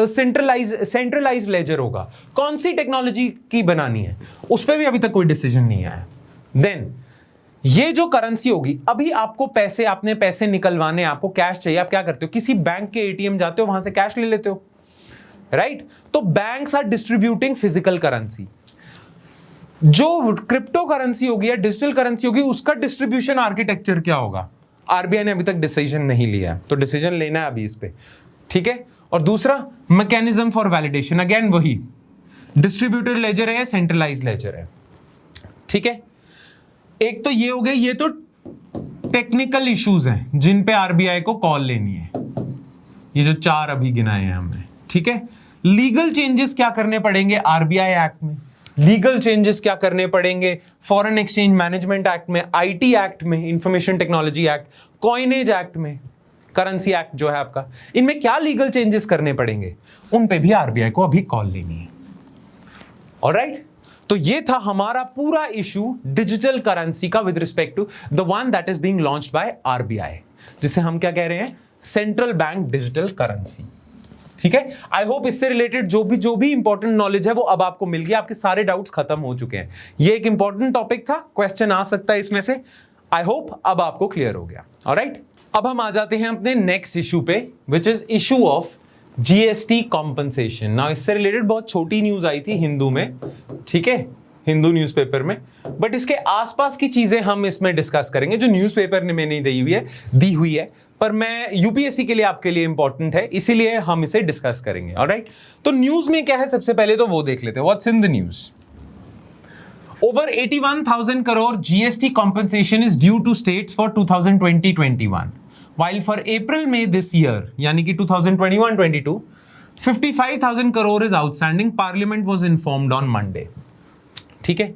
सेंट्रलाइज लेजर होगा? कौन सी टेक्नोलॉजी की बनानी है, उस पर भी अभी तक कोई डिसीजन नहीं आया. देन ये जो करेंसी होगी, अभी आपको पैसे, आपने पैसे निकलवाने, आपको कैश चाहिए, आप क्या करते हो? किसी बैंक के एटीएम जाते हो, वहां से कैश ले लेते हो, राइट? तो banks are distributing physical currency. जो क्रिप्टो करेंसी होगी या डिजिटल करेंसी होगी, उसका डिस्ट्रीब्यूशन आर्किटेक्चर क्या होगा? आरबीआई ने अभी तक डिसीजन नहीं लिया, तो डिसीजन लेना है अभी इस पे. ठीक है. और दूसरा मैकेनिज्म फॉर वैलिडेशन, अगेन वही डिस्ट्रीब्यूटेड लेजर है या सेंट्रलाइज्ड लेजर है. ठीक है. एक तो ये हो गए, ये तो टेक्निकल इश्यूज हैं जिन पे आरबीआई को कॉल लेनी है. ये जो 4 अभी गिनाए हैं हमने. ठीक है. लीगल चेंजेस क्या करने पड़ेंगे आरबीआई एक्ट में? लीगल चेंजेस क्या करने पड़ेंगे फॉरेन एक्सचेंज मैनेजमेंट एक्ट में, आईटी एक्ट में, information technology act, coinage act में, करेंसी एक्ट जो है आपका, इनमें क्या लीगल चेंजेस करने पड़ेंगे? उन पे भी आरबीआई को अभी कॉल लेनी है. ऑलराइट. तो ये था हमारा पूरा इशू डिजिटल करेंसी का with respect to the one that is being launched by RBI, जिसे हम क्या कह रहे हैं? Central bank digital currency. ठीक है. आई होप इससे रिलेटेड जो भी इंपॉर्टेंट नॉलेज है वो अब आपको मिल गया. आपके सारे डाउट्स खत्म हो चुके हैं. ये एक इंपॉर्टेंट टॉपिक था, क्वेश्चन आ सकता है इसमें से. आई होप अब आपको क्लियर हो गया. ऑलराइट. अब हम आ जाते हैं अपने नेक्स्ट इशू पे, which is issue of GST compensation. Now इससे रिलेटेड बहुत छोटी न्यूज आई थी हिंदू में. ठीक है, हिंदू न्यूज़पेपर में. बट इसके आसपास की चीजें हम इसमें डिस्कस करेंगे जो न्यूज़पेपर ने में नहीं दी हुई है, पर मैं यूपीएससी के लिए आपके लिए इंपॉर्टेंट है, इसीलिए हम इसे डिस्कस करेंगे. ऑलराइट. तो न्यूज में क्या है सबसे पहले तो वो देख लेते हैं. What's in the news? Over 81,000 crore GST compensation is due to states for 2020-21. While for April-May this year, यानी कि 2021-22, 55,000 crore is outstanding. Parliament was informed on Monday. ठीक है.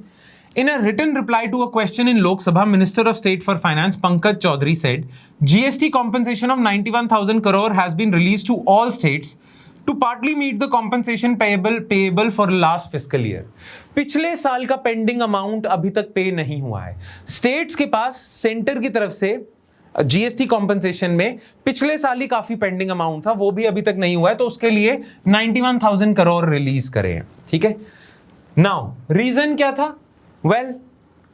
In a written reply to a question in Lok Sabha, Minister of State for Finance Pankaj Chaudhary said, GST compensation of 91,000 crore has been released to all states to partly meet the compensation payable for last fiscal year. पिछले साल का पेंडिंग अमाउंट अभी तक पे नहीं हुआ है. स्टेट्स के पास सेंटर की तरफ से जीएसटी कॉम्पनसेशन में पिछले साल ही काफी पेंडिंग अमाउंट था, वो भी अभी तक नहीं हुआ है, तो उसके लिए 91,000 करोड़ रिलीज करें. ठीक है. नाउ रीजन क्या था? वेल,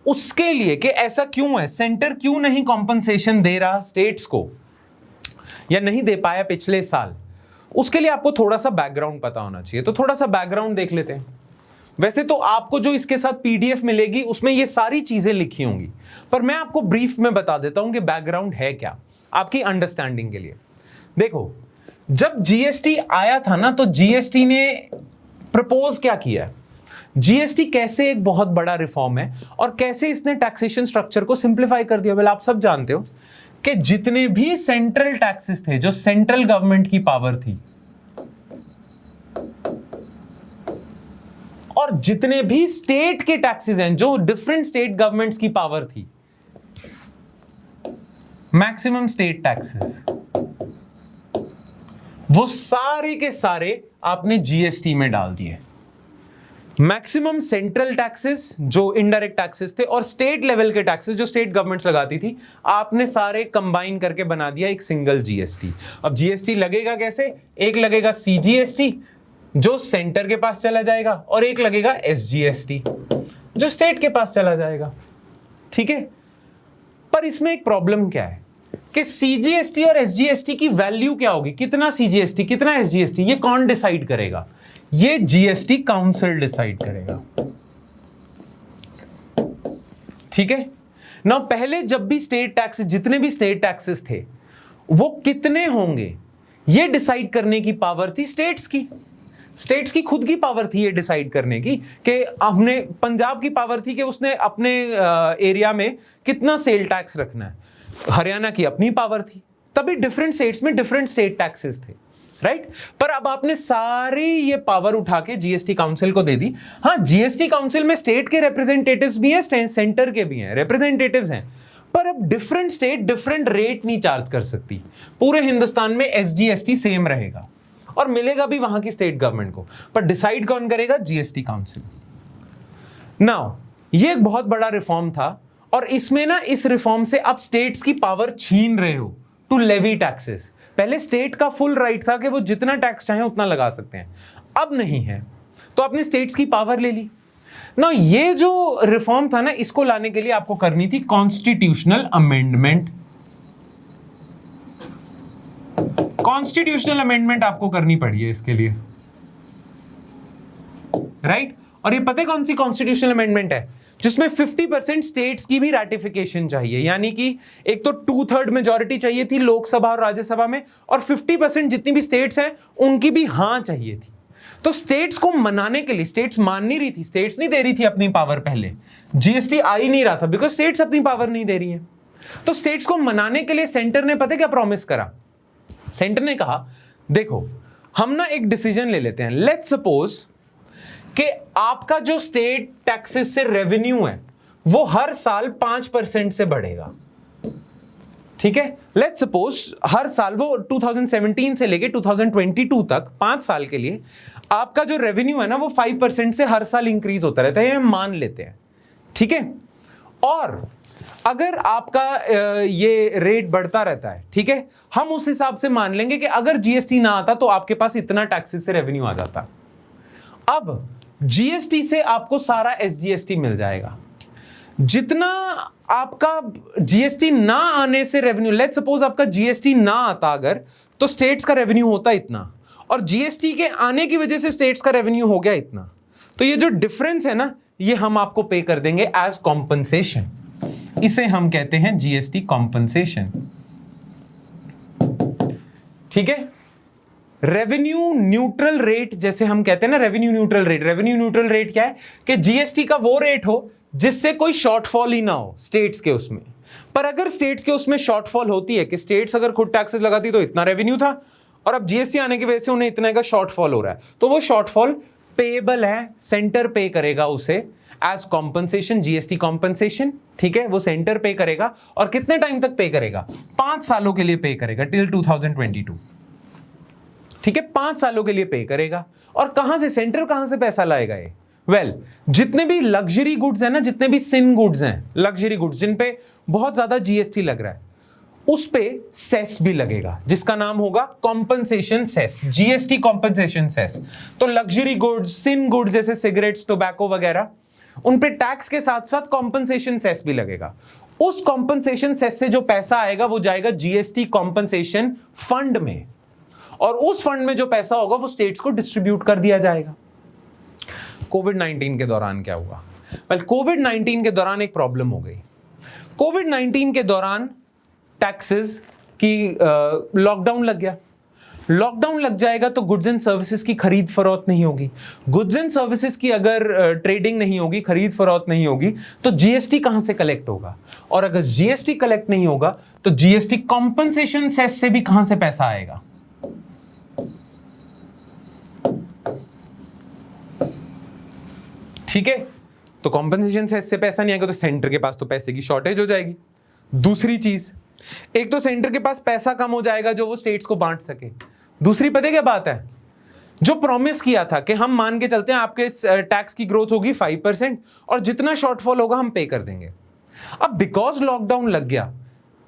उसके लिए कि ऐसा क्यों है, सेंटर क्यों नहीं कॉम्पनसेशन दे रहा स्टेट्स को या नहीं दे पाया पिछले साल, उसके लिए आपको थोड़ा सा बैकग्राउंड पता होना चाहिए. तो थोड़ा सा बैकग्राउंड देख लेते हैं. वैसे तो आपको जो इसके साथ पीडीएफ मिलेगी उसमें ये सारी चीजें लिखी होंगी, पर मैं आपको ब्रीफ में बता देता हूं कि बैकग्राउंड है क्या आपकी अंडरस्टैंडिंग के लिए। देखो, जब जीएसटी आया था ना, तो जीएसटी ने प्रपोज क्या किया? जीएसटी कैसे एक बहुत बड़ा रिफॉर्म है और कैसे इसने टैक्सेशन स्ट्रक्चर को सिंप्लीफाई कर दिया। वेल, आप सब जानते हो कि जितने भी सेंट्रल टैक्सेस थे, जो सेंट्रल गवर्नमेंट की पावर थी, और जितने भी स्टेट के टैक्सेस हैं, जो डिफरेंट स्टेट गवर्नमेंट्स की पावर थी, मैक्सिमम स्टेट टैक्सेस, वो सारे के सारे आपने जीएसटी में डाल दिए। मैक्सिमम सेंट्रल टैक्सेस जो इनडायरेक्ट टैक्सेस थे और स्टेट लेवल के टैक्सेस जो स्टेट गवर्नमेंट्स लगाती थी, आपने सारे कंबाइन करके बना दिया एक सिंगल जीएसटी। अब जीएसटी लगेगा कैसे? एक लगेगा सीजीएसटी जो सेंटर के पास चला जाएगा, और एक लगेगा एसजीएसटी जो स्टेट के पास चला जाएगा। ठीक है, पर इसमें एक प्रॉब्लम क्या है कि सीजीएसटी और एसजीएसटी की वैल्यू क्या होगी? कितना सीजीएसटी, कितना एसजीएसटी, ये कौन डिसाइड करेगा? ये जीएसटी काउंसिल डिसाइड करेगा। ठीक है ना। पहले जब भी स्टेट टैक्सेस, जितने भी स्टेट टैक्सेस थे, वो कितने होंगे, ये डिसाइड करने की पावर थी स्टेट्स की। स्टेट्स की खुद की पावर थी ये डिसाइड करने की कि हमने, पंजाब की पावर थी कि उसने अपने एरिया में कितना सेल टैक्स रखना है। हरियाणा की अपनी पावर थी, तभी डिफरेंट स्टेट्स में डिफरेंट स्टेट टैक्सेस थे, राइट। पर अब आपने सारी ये पावर उठा के जीएसटी काउंसिल को दे दी। हाँ, जीएसटी काउंसिल में स्टेट के रिप्रेजेंटेटिव्स भी हैं, सेंटर के भी हैं, रिप्रेजेंटेटिव्स हैं, पर अब डिफरेंट स्टेट डिफरेंट रेट नहीं चार्ज कर सकती। पूरे हिंदुस्तान में एसजीएसटी सेम रहेगा और मिलेगा भी वहां की स्टेट गवर्नमेंट को, पर डिसाइड कौन करेगा? GST council. नाउ, ये एक बहुत बड़ा रिफॉर्म था और इसमें ना, इस रिफॉर्म से आप स्टेट्स की पावर छीन रहे हो टू लेवी टैक्सेस। पहले स्टेट का फुल राइट था कि वो जितना टैक्स चाहे उतना लगा सकते हैं, अब नहीं है, तो आपने स्टेट्स की पावर ले ली ना। ये जो रिफॉर्म था ना, इसको लाने के लिए आपको करनी थी कॉन्स्टिट्यूशनल अमेंडमेंट। कॉन्स्टिट्यूशनल अमेंडमेंट आपको करनी पड़ी है इसके लिए, राइट। और ये पता है कौन सी कॉन्स्टिट्यूशनल अमेंडमेंट है? जिसमें 50% स्टेट्स की भी रैटिफिकेशन चाहिए, यानी कि एक तो 2/3 मेजॉरिटी चाहिए थी लोकसभा और राज्यसभा में, और 50% जितनी भी स्टेट्स हैं उनकी भी हां चाहिए थी। तो स्टेट्स को मनाने के लिए, स्टेट्स मान नहीं रही थी, स्टेट्स नहीं दे रही थी अपनी पावर, पहले जीएसटी आ ही नहीं रहा था बिकॉज स्टेट्स अपनी पावर नहीं दे रही है। तो स्टेट्स को मनाने के लिए सेंटर ने पता क्या प्रॉमिस करा? सेंटर ने कहा, देखो हम ना एक डिसीजन ले लेते हैं, लेट्स सपोज कि आपका जो स्टेट टैक्सेस से रेवेन्यू है वो हर साल 5% से बढ़ेगा। ठीक है, लेट्स सपोज हर साल वो 2017 से लेके 2022 तक 5 साल के लिए आपका जो रेवेन्यू है ना वो 5% से हर साल इंक्रीज होता रहता है, मान लेते हैं। ठीक है, और अगर आपका ये रेट बढ़ता रहता है, ठीक है, हम उस हिसाब से मान लेंगे कि अगर जीएसटी ना आता तो आपके पास इतना टैक्सेस से रेवेन्यू आ जाता। अब जीएसटी से आपको सारा एसजीएसटी मिल जाएगा। जितना आपका जीएसटी ना आने से रेवेन्यू, लेट्स सपोज आपका जीएसटी ना आता अगर, तो स्टेट्स का रेवेन्यू होता इतना, और जीएसटी के आने की वजह से स्टेट्स का रेवेन्यू हो गया इतना। तो ये जो डिफरेंस है ना, ये हम आपको पे कर देंगे एज कॉम्पनसेशन। इसे हम कहते हैं जीएसटी कॉम्पनसेशन। ठीक है, रेवेन्यू न्यूट्रल रेट जैसे हम कहते हैं ना, revenue neutral rate. Revenue neutral rate क्या है कि जीएसटी का वो रेट हो जिससे कोई शॉर्टफॉल ही ना हो स्टेट्स के उसमें। पर अगर स्टेट्स के उसमें शॉर्टफॉल होती है कि स्टेट्स अगर खुद टैक्सेस लगाती तो इतना रेवेन्यू था, और अब जीएसटी आने की वजह से उन्हें इतना का शॉर्टफॉल हो रहा है, तो वो शॉर्टफॉल पेएबल है, सेंटर पे करेगा उसे एज कॉम्पनसेशन, जीएसटी कॉम्पनसेशन। ठीक है, वो सेंटर पे करेगा, और कितने टाइम तक पे करेगा? 5 सालों के लिए पे करेगा, टिल 2022। ठीक है, 5 सालों के लिए पे करेगा। और कहां से, सेंटर कहां से पैसा लाएगा ये? वेल, जितने भी लग्जरी गुड्स हैं ना, जितने भी सिन गुड्स हैं, लग्जरी गुड्स जिन पे बहुत ज्यादा जीएसटी लग रहा है, उस पे सेस भी लगेगा, जिसका नाम होगा compensation cess, GST compensation cess. तो लग्जरी गुड्स, सिन गुड्स जैसे सिगरेट्स, टोबैको वगैरह, उन पे टैक्स के साथ साथ कॉम्पनसेशन सेस भी लगेगा। उस कॉम्पनसेशन सेस से जो पैसा आएगा वो जाएगा जीएसटी कॉम्पनसेशन फंड में, और उस फंड में जो पैसा होगा वो स्टेट्स को डिस्ट्रीब्यूट कर दिया जाएगा। कोविड-19 के दौरान क्या हुआ? वेल, कोविड-19 के दौरान एक प्रॉब्लम हो गई। कोविड-19 के दौरान टैक्सेस की लॉकडाउन लग गया। लॉकडाउन लग जाएगा तो गुड्स एंड सर्विसेज की खरीद फरोख्त नहीं होगी। गुड्स एंड सर्विसेज की अगर ट्रेडिंग नहीं होगी, खरीद फरोख्त नहीं होगी, तो जीएसटी कहां से कलेक्ट होगा? और अगर जीएसटी कलेक्ट नहीं होगा तो जीएसटी कॉम्पनसेशन सेस से भी कहां से पैसा आएगा? ठीक है, तो कॉम्पनसेशन सेस से पैसा नहीं आएगा तो सेंटर के पास तो पैसे की शॉर्टेज हो जाएगी। दूसरी चीज, एक तो सेंटर के पास पैसा कम हो जाएगा जो वो स्टेट्स को बांट सके। दूसरी पता क्या बात है, जो प्रॉमिस किया था कि हम मान के चलते हैं आपके टैक्स की ग्रोथ होगी 5% और जितना शॉर्टफॉल होगा हम पे कर देंगे। अब बिकॉज लॉकडाउन लग गया,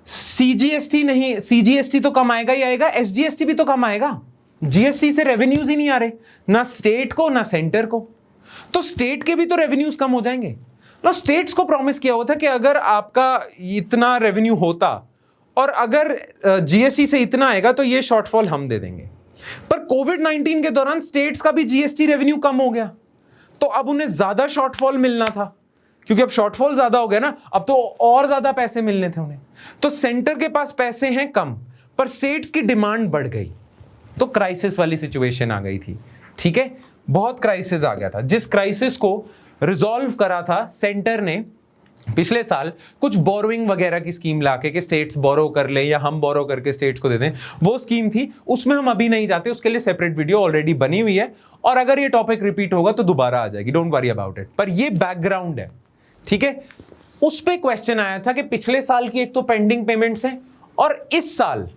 सीजीएसटी तो कम आएगा ही आएगा, एसजीएसटी भी तो कम आएगा। जीएसटी से रेवेन्यूज ही नहीं आ रहे, ना स्टेट को ना सेंटर को, तो स्टेट के भी तो रेवेन्यूज कम हो जाएंगे ना। स्टेट्स को प्रॉमिस किया हुआ था कि अगर आपका इतना रेवेन्यू होता और अगर जीएसटी से इतना आएगा तो ये शॉर्टफॉल हम दे देंगे। पर कोविड-19 के दौरान स्टेट्स का भी जीएसटी रेवेन्यू कम हो गया, तो अब उन्हें ज्यादा शॉर्टफॉल मिलना था, क्योंकि अब शॉर्टफॉल ज्यादा हो गया ना, अब तो और ज्यादा पैसे मिलने थे उन्हें। तो सेंटर के पास पैसे हैं कम, पर स्टेट्स की डिमांड बढ़ गई, तो क्राइसिस वाली सिचुएशन आ गई थी। ठीक है, बहुत क्राइसिस आ गया था, जिस क्राइसिस को रिजॉल्व करा था सेंटर ने पिछले साल कुछ बोरोइंग वगैरह की स्कीम लाके कि स्टेट्स बोरो कर ले या हम बोरो करके स्टेट्स को दे दें। वो स्कीम थी, उसमें हम अभी नहीं जाते, उसके लिए सेपरेट वीडियो ऑलरेडी बनी हुई है, और अगर ये टॉपिक रिपीट होगा तो दोबारा आ जाएगी, डोंट वरी अबाउट इट। पर ये बैकग्राउंड है, ठीक है। उस पे क्वेश्चन आया था कि पिछले साल की एक तो पेंडिंग पेमेंट्स हैं और इस साल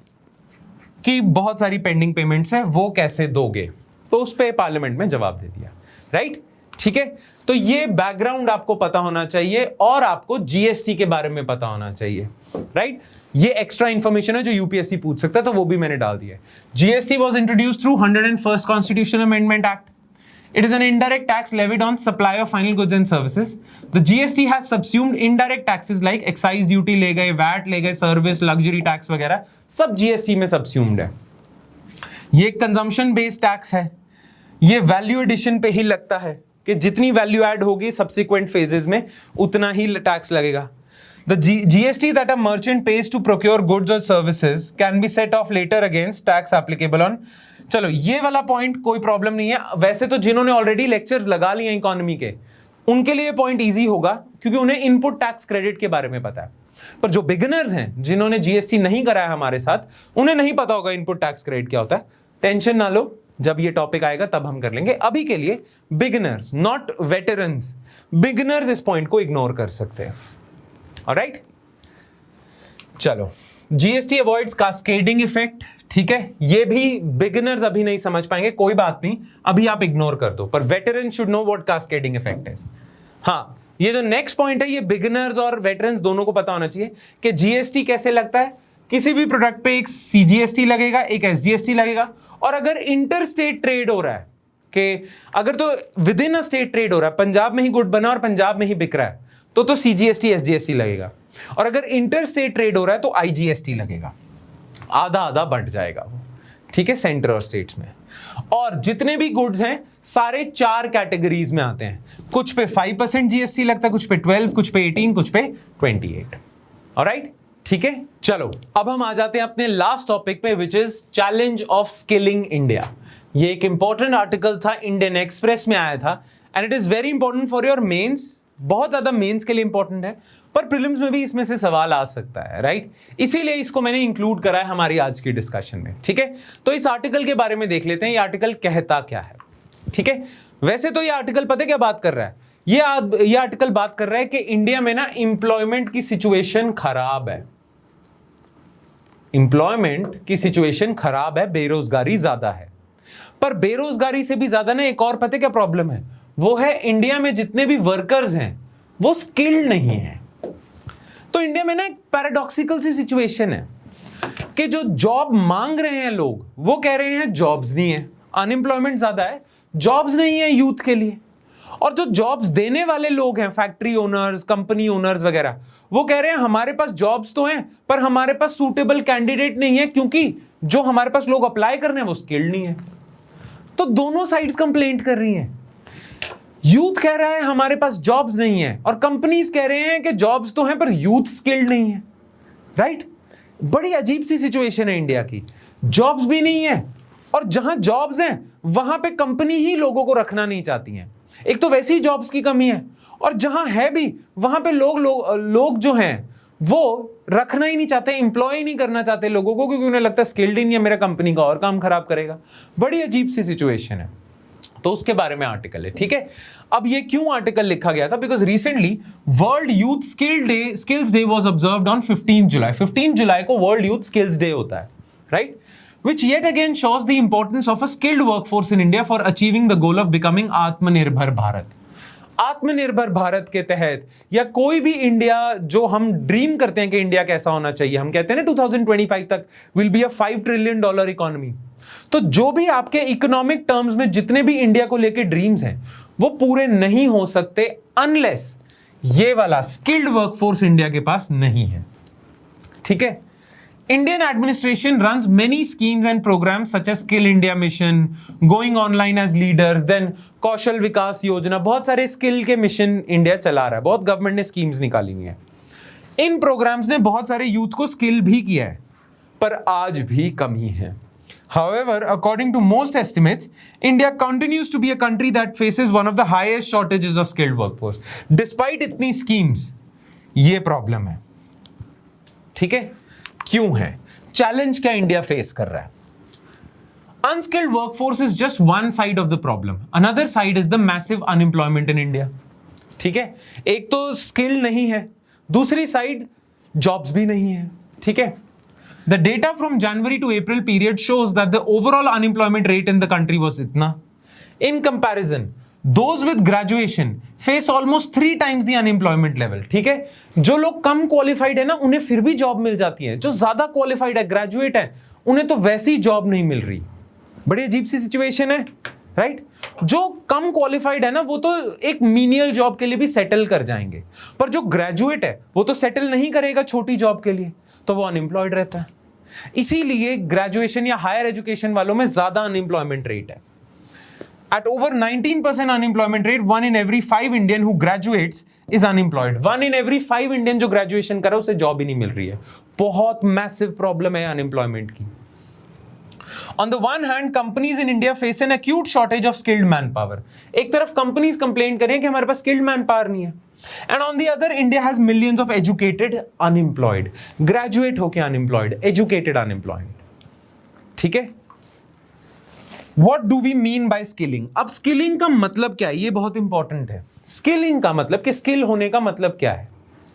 की बहुत सारी पेंडिंग पेमेंट्स हैं, वो कैसे दोगे? तो उस पे पार्लियामेंट में जवाब दे दिया, राइट? ठीक है, तो ये बैकग्राउंड आपको पता होना चाहिए और आपको जीएसटी के बारे में पता होना चाहिए, राइट? ये एक्स्ट्रा इंफॉर्मेशन है जो यूपीएससी पूछ सकता है, तो वो भी मैंने डाल दिया है। GST was introduced through 101st constitutional amendment act. It is an indirect tax levied on supply of final goods and services. The GST has subsumed indirect taxes like excise duty ले गए, VAT ले गए, सर्विस, लग्जरी टैक्स वगैरह सब जीएसटी में सबस्यूम्ड है। ये कंजम्पशन बेस्ड टैक्स है, ये वैल्यू एडिशन पे ही लगता है कि जितनी वैल्यू ऐड होगी सब्सिक्वेंट फेजेस में उतना ही टैक्स लगेगा। The GST that a merchant pays to procure goods or services can be set off later against tax applicable on। चलो ये वाला पॉइंट कोई प्रॉब्लम नहीं है, वैसे तो जिन्होंने ऑलरेडी लेक्चर्स लगा लिए इकोनॉमी के उनके लिए पॉइंट इजी होगा क्योंकि उन्हें इनपुट टैक्स क्रेडिट के बारे में पता है। पर जो बिगिनर्स हैं जिन्होंने जीएसटी नहीं कराया हमारे साथ, उन्हें नहीं पता होगा इनपुट टैक्स क्रेडिट क्या होता है। टेंशन ना लो, जब ये टॉपिक आएगा तब हम कर लेंगे। अभी के लिए बिगिनर्स, नॉट वेटरन्स, बिगिनर्स इस पॉइंट को इग्नोर कर सकते हैं। ऑलराइट, चलो, जीएसटी अवॉइड्स कास्केडिंग इफेक्ट, ठीक है, ये भी बिगिनर्स अभी नहीं समझ पाएंगे, कोई बात नहीं, अभी आप इग्नोर कर दो, पर veteran should know what cascading effect is. हाँ, ये जो नेक्स्ट पॉइंट है ये बिगिनर्स और वेटरन्स दोनों को पता होना चाहिए कि जीएसटी कैसे लगता है। किसी भी प्रोडक्ट पे एक सीजीएसटी लगेगा, एक एसजीएसटी लगेगा, और अगर इंटर स्टेट ट्रेड हो रहा है कि अगर तो with in a state trade हो रहा है, पंजाब में ही गुड बना और पंजाब में ही बिक रहा है, तो सीजीएसटी एसजीएसटी लगेगा, और अगर इंटर स्टेट ट्रेड हो रहा है तो आईजीएसटी लगेगा। आधा आधा बंट जाएगा वो, ठीक है, सेंटर और स्टेट्स में। और जितने भी गुड्स हैं सारे 4 कैटेगरीज में आते हैं, कुछ पे 5% जीएसटी लगता है, कुछ पे 12, कुछ पे 18, कुछ पे 28। ऑलराइट, ठीक है। चलो अब हम आ जाते हैं अपने लास्ट टॉपिक पे, which is challenge of skilling India. ये एक इंपॉर्टेंट आर्टिकल था, इंडियन एक्सप्रेस में आया था, and it is very important for your mains. बहुत ज्यादा मेंस के लिए इंपॉर्टेंट है, पर प्रीलिम्स में भी इसमें से सवाल आ सकता है, राइट? इसीलिए इसको मैंने इंक्लूड करा है हमारी आज की डिस्कशन में, ठीक है। तो इस आर्टिकल के बारे में देख लेते हैं, ये आर्टिकल कहता क्या है, ठीक है। वैसे तो ये आर्टिकल पता है क्या बात कर रहा है, ये आर्टिकल बात कर रहा है कि इंडिया में ना एम्प्लॉयमेंट की सिचुएशन खराब है, एम्प्लॉयमेंट की सिचुएशन खराब है, बेरोजगारी ज्यादा है। पर बेरोजगारी से भी ज्यादा ना एक और पता है क्या प्रॉब्लम है, वो है इंडिया में जितने भी वर्कर्स हैं वो स्किल्ड नहीं है। तो इंडिया में ना एक पैराडॉक्सिकल सी सिचुएशन है कि जो जॉब मांग रहे हैं लोग वो कह रहे हैं जॉब्स नहीं है, अनएम्प्लॉयमेंट ज्यादा है, जॉब्स नहीं है यूथ के लिए। और जो जॉब्स देने वाले लोग हैं, फैक्ट्री ओनर्स, कंपनी ओनर्स वगैरह, वो कह रहे हैं हमारे पास जॉब्स तो हैं पर हमारे पास सूटेबल कैंडिडेट नहीं है, क्योंकि जो हमारे पास लोग अप्लाई कर रहे हैं वो स्किल्ड नहीं है। तो दोनों साइड्स कंप्लेंट कर रही हैं। यूथ कह रहा है हमारे पास जॉब्स नहीं है, और कंपनीज कह रहे हैं कि जॉब्स तो हैं पर यूथ स्किल्ड नहीं है, राइट? बड़ी अजीब सी सिचुएशन है इंडिया की, जॉब्स भी नहीं है और जहां जॉब्स हैं वहां पे कंपनी ही लोगों को रखना नहीं चाहती हैं। एक तो वैसे ही जॉब्स की कमी है, और जहां है भी वहां पे लोग जो हैं वो रखना ही नहीं चाहते, एम्प्लॉय ही नहीं करना चाहते लोगों को, क्योंकि उन्हें लगता है स्किल्ड ही नहीं है, मेरा कंपनी का और काम खराब करेगा। बड़ी अजीब सी सिचुएशन है। तो उसके बारे में आर्टिकल है, ठीक है। अब ये क्यों आर्टिकल लिखा गया था? Because recently world youth skills day was observed on 15 जुलाई। 15 जुलाई को वर्ल्ड यूथ स्किल्स डे होता है, right? Which yet again shows the importance of a skilled workforce in India for achieving the goal of becoming आत्मनिर्भर भारत। आत्मनिर्भर भारत के तहत, या कोई भी इंडिया जो हम ड्रीम करते हैं कि इंडिया कैसा होना चाहिए, हम कहते हैं ना 2025 तक will be a $5 trillion economy. तो जो भी आपके इकोनॉमिक टर्म्स में जितने भी इंडिया को लेके ड्रीम्स हैं वो पूरे नहीं हो सकते अनलेस ये वाला स्किल्ड वर्कफोर्स इंडिया के पास नहीं है, ठीक है। Indian administration runs many schemes and programs such as Skill India Mission, Going Online as Leaders, then कौशल विकास योजना, बहुत सारे स्किल के मिशन इंडिया चला रहा है, बहुत गवर्नमेंट ने स्कीम्स निकाली हुई हैं। इन प्रोग्राम्स ने बहुत सारे यूथ को स्किल भी किया है, पर आज भी कमी है। However, according to most estimates, India continues to be a country that faces one of the highest shortages of skilled workforce. Despite इतनी स्कीम्स, ये प्रॉब्लम है, ठीक है। क्यों है? चैलेंज क्या इंडिया फेस कर रहा है? Unskilled workforce is just one side of the problem, another side is the massive unemployment in India, ठीक है। एक तो स्किल नहीं है, दूसरी साइड जॉब्स भी नहीं है, ठीक है। The data from January to April period shows that the overall unemployment rate in the country was इतना। In comparison those with graduation face almost 3 times the unemployment level, ठीक है। जो लोग कम क्वालिफाइड है ना उन्हें फिर भी जॉब मिल जाती है, जो ज्यादा क्वालिफाइड है, ग्रेजुएट है, उन्हें तो वैसी जॉब नहीं मिल रही। बड़ी अजीब सी सिचुएशन है, राइट? जो कम क्वालिफाइड है ना वो तो एक मीनियल जॉब के लिए भी सेटल कर जाएंगे, पर जो ग्रेजुएट है वो तो सेटल नहीं करेगा छोटी जॉब के लिए, तो वो अनएम्प्लॉयड रहता है। इसीलिए ग्रेजुएशन या हायर एजुकेशन वालों में ज्यादा अनएम्प्लॉयमेंट रेट है। At over 19% unemployment rate, 1 in every 5 Indian who graduates is unemployed. 1 in every 5 Indian जो ग्रेजुएशन करे उसे जॉब ही नहीं मिल रही है। बहुत मैसिव प्रॉब्लम है अनएम्प्लॉयमेंट की। On the one hand, companies in India face an acute shortage of skilled manpower. एक तरफ कंपनीज कंप्लेन कर रही हैं कि हमारे पास स्किल्ड मैनपावर नहीं है, and on the other, India has millions of educated unemployed, graduate होके अनएम्प्लॉयड, एजुकेटेड अनएम्प्लॉयड, ठीक है। What do we mean by skilling? अब स्किलिंग का मतलब क्या है? ये बहुत इंपॉर्टेंट है। स्किलिंग का मतलब कि स्किल होने का मतलब क्या है?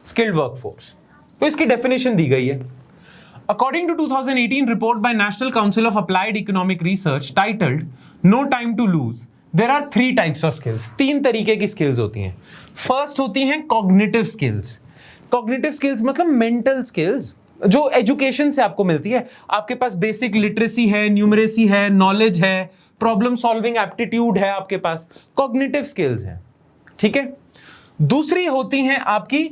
Skilled workforce. तो इसकी डेफिनेशन दी गई है। According to 2018 report by National Council of Applied Economic Research titled No Time to Lose, there are 3 types of skills. 3 तरीके की स्किल्स होती हैं। फर्स्ट होती हैं कॉग्निटिव स्किल्स। कॉग्निटिव स्किल्स मतलब मेंटल स्किल्स जो एजुकेशन से आपको मिलती है। आपके पास बेसिक लिटरेसी है, न्यूमरेसी है, नॉलेज है, प्रॉब्लम सॉल्विंग एप्टीट्यूड है, आपके पास कॉग्निटिव स्किल्स हैं, ठीक है। दूसरी होती हैं आपकी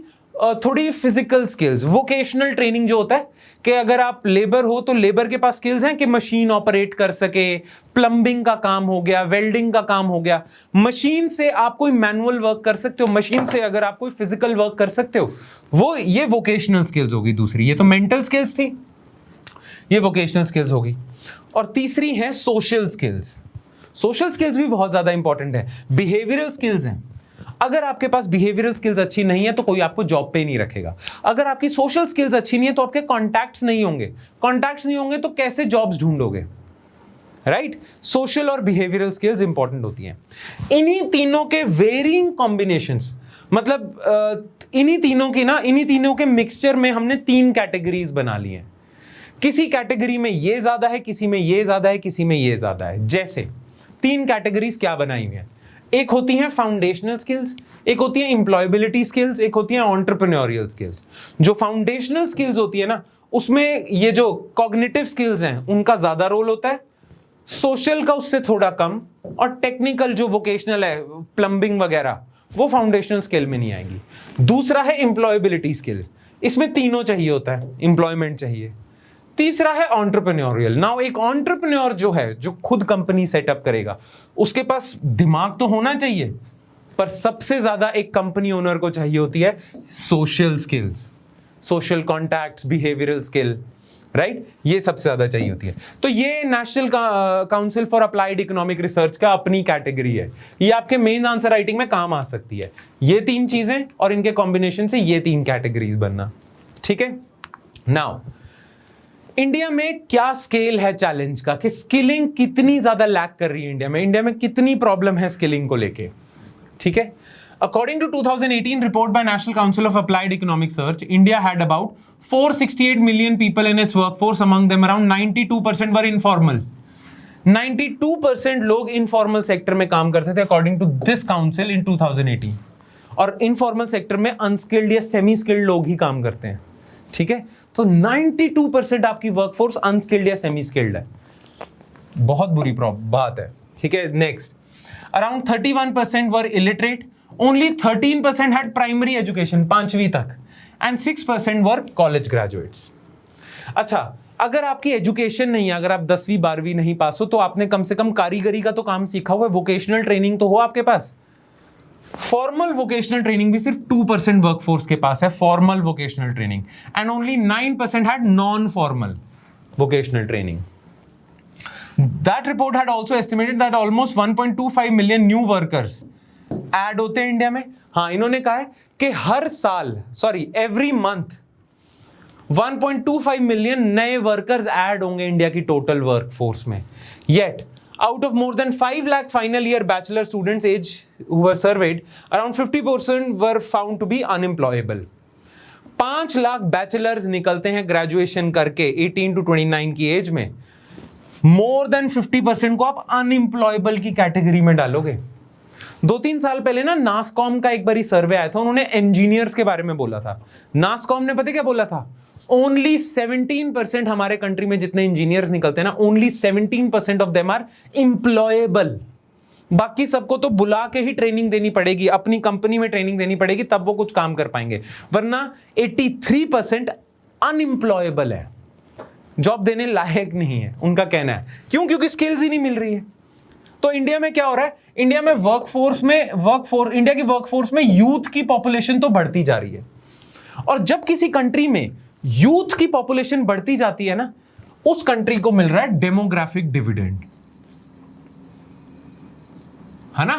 थोड़ी फिजिकल स्किल्स, वोकेशनल ट्रेनिंग जो होता है कि अगर आप लेबर हो तो लेबर के पास स्किल्स हैं कि मशीन ऑपरेट कर सके, प्लम्बिंग का काम हो गया, वेल्डिंग का काम हो गया। मशीन से आप कोई मैनुअल वर्क कर सकते हो, मशीन से अगर आप कोई फिजिकल वर्क कर सकते हो, वो ये वोकेशनल स्किल्स होगी। दूसरी, ये तो मेंटल स्किल्स थी, ये वोकेशनल स्किल्स होगी। और तीसरी है सोशल स्किल्स। सोशल स्किल्स भी बहुत ज्यादा इंपॉर्टेंट है, बिहेवियरल स्किल्स हैं। अगर आपके पास बिहेवियरल स्किल्स अच्छी नहीं है तो कोई आपको जॉब पे नहीं रखेगा। अगर आपकी सोशल स्किल्स अच्छी नहीं है तो आपके कॉन्टैक्ट्स नहीं होंगे, कॉन्टैक्ट्स नहीं होंगे तो कैसे जॉब्स ढूंढोगे, राइट? सोशल और बिहेवियरल स्किल्स इंपॉर्टेंट होती हैं। इन्हीं तीनों के वेरिंग कॉम्बिनेशंस, मतलब इन्हीं तीनों के मिक्सचर में हमने 3 कैटेगरीज बना ली हैं। किसी कैटेगरी में ये ज्यादा है, किसी में ये ज्यादा है, किसी में ये ज्यादा है। जैसे 3 कैटेगरीज क्या बनाई हुई हैं? एक होती हैं फाउंडेशनल स्किल्स, एक होती है एम्प्लॉयबिलिटी स्किल्स, एक होती है एंटरप्रेन्योरियल स्किल्स। जो फाउंडेशनल स्किल्स होती है ना, उसमें ये जो कॉग्निटिव स्किल्स हैं उनका ज्यादा रोल होता है, सोशल का उससे थोड़ा कम, और टेक्निकल जो वोकेशनल है, प्लम्बिंग वगैरह, वो फाउंडेशनल स्किल में नहीं आएगी। दूसरा है एम्प्लॉयबिलिटी स्किल, इसमें तीनों चाहिए होता है, एम्प्लॉयमेंट चाहिए। तीसरा है एंटरप्रेन्योरियल। नाउ एक एंटरप्रेन्योर जो है, जो खुद कंपनी सेटअप करेगा, उसके पास दिमाग तो होना चाहिए, पर सबसे ज्यादा एक कंपनी ओनर को चाहिए होती है social skills, social contacts, behavioural skill, right? ये सबसे ज्यादा चाहिए होती है। तो ये national council for applied economic research का अपनी कैटेगरी है, ये आपके मेन आंसर राइटिंग में काम आ सकती है। ये तीन चीजें और इनके कॉम्बिनेशन से ये तीन कैटेगरीज बनना, ठीक है? नाउ इंडिया में क्या स्केल है चैलेंज का, कि स्किलिंग कितनी ज्यादा लैक कर रही है इंडिया में कितनी प्रॉब्लम है स्किलिंग को लेके, ठीक है? According to 2018 report by National Council of Applied Economic Research, India had about 468 million people in its workforce. Among them, around 92% were informal. 92% लोग informal sector में काम करते थे, according to this council in 2018. और informal sector में unskilled या semi skilled लोग ही काम करते हैं, ठीक है? तो 92% आपकी workforce unskilled या semi skilled है, बहुत बुरी बात है, ठीक है? Next, around 31% were illiterate. Only 13% had primary education, 5वीं तक, and 6% were college graduates. अच्छा, अगर आपकी एजुकेशन नहीं है, अगर आप 10वीं 12वीं नहीं पास हो, तो आपने कम से कम कारीगरी का तो काम सीखा हुआ है, वोकेशनल ट्रेनिंग तो हो आपके पास। फॉर्मल वोकेशनल ट्रेनिंग भी सिर्फ 2% वर्कफोर्स के पास है, formal vocational training, and only 9% had non formal vocational training. That report had also estimated that almost 1.25 million new workers add होते हैं इंडिया में. हाँ, इन्होंने कहा है कि हर साल, एवरी मंथ 1.25 मिलियन नए वर्कर्स ऐड होंगे इंडिया की टोटल वर्कफोर्स में. Yet out of more than 5 lakh final year bachelor students age who were surveyed, around 50% were found to be unemployable. 5 lakh bachelors निकलते हैं ग्रेजुएशन करके 18 to 29 की एज में. मोर देन 50% को आप अनएम्प्लॉयबल की कैटेगरी में डालोगे. 2-3 साल पहले ना नासकॉम का एक बारी सर्वे आया था, उन्होंने इंजीनियर्स के बारे में बोला था. नासकॉम ने पता क्या बोला था? ओनली 17% हमारे कंट्री में जितने इंजीनियर्स निकलते हैं ना, only 17% of them are employable. बाकी सबको तो बुला के ही ट्रेनिंग देनी पड़ेगी, अपनी कंपनी में ट्रेनिंग देनी पड़ेगी, तब वो कुछ काम कर पाएंगे. वरना 83% अनएम्प्लॉयबल है, जॉब देने लायक नहीं है, उनका कहना है. क्यों? क्योंकि स्किल्स ही नहीं मिल रही है. तो इंडिया में क्या हो रहा है? इंडिया में इंडिया की वर्कफोर्स में यूथ की पॉपुलेशन तो बढ़ती जा रही है. और जब किसी कंट्री में यूथ की पॉपुलेशन बढ़ती जाती है ना, उस कंट्री को मिल रहा है डेमोग्राफिक डिविडेंड, है ना?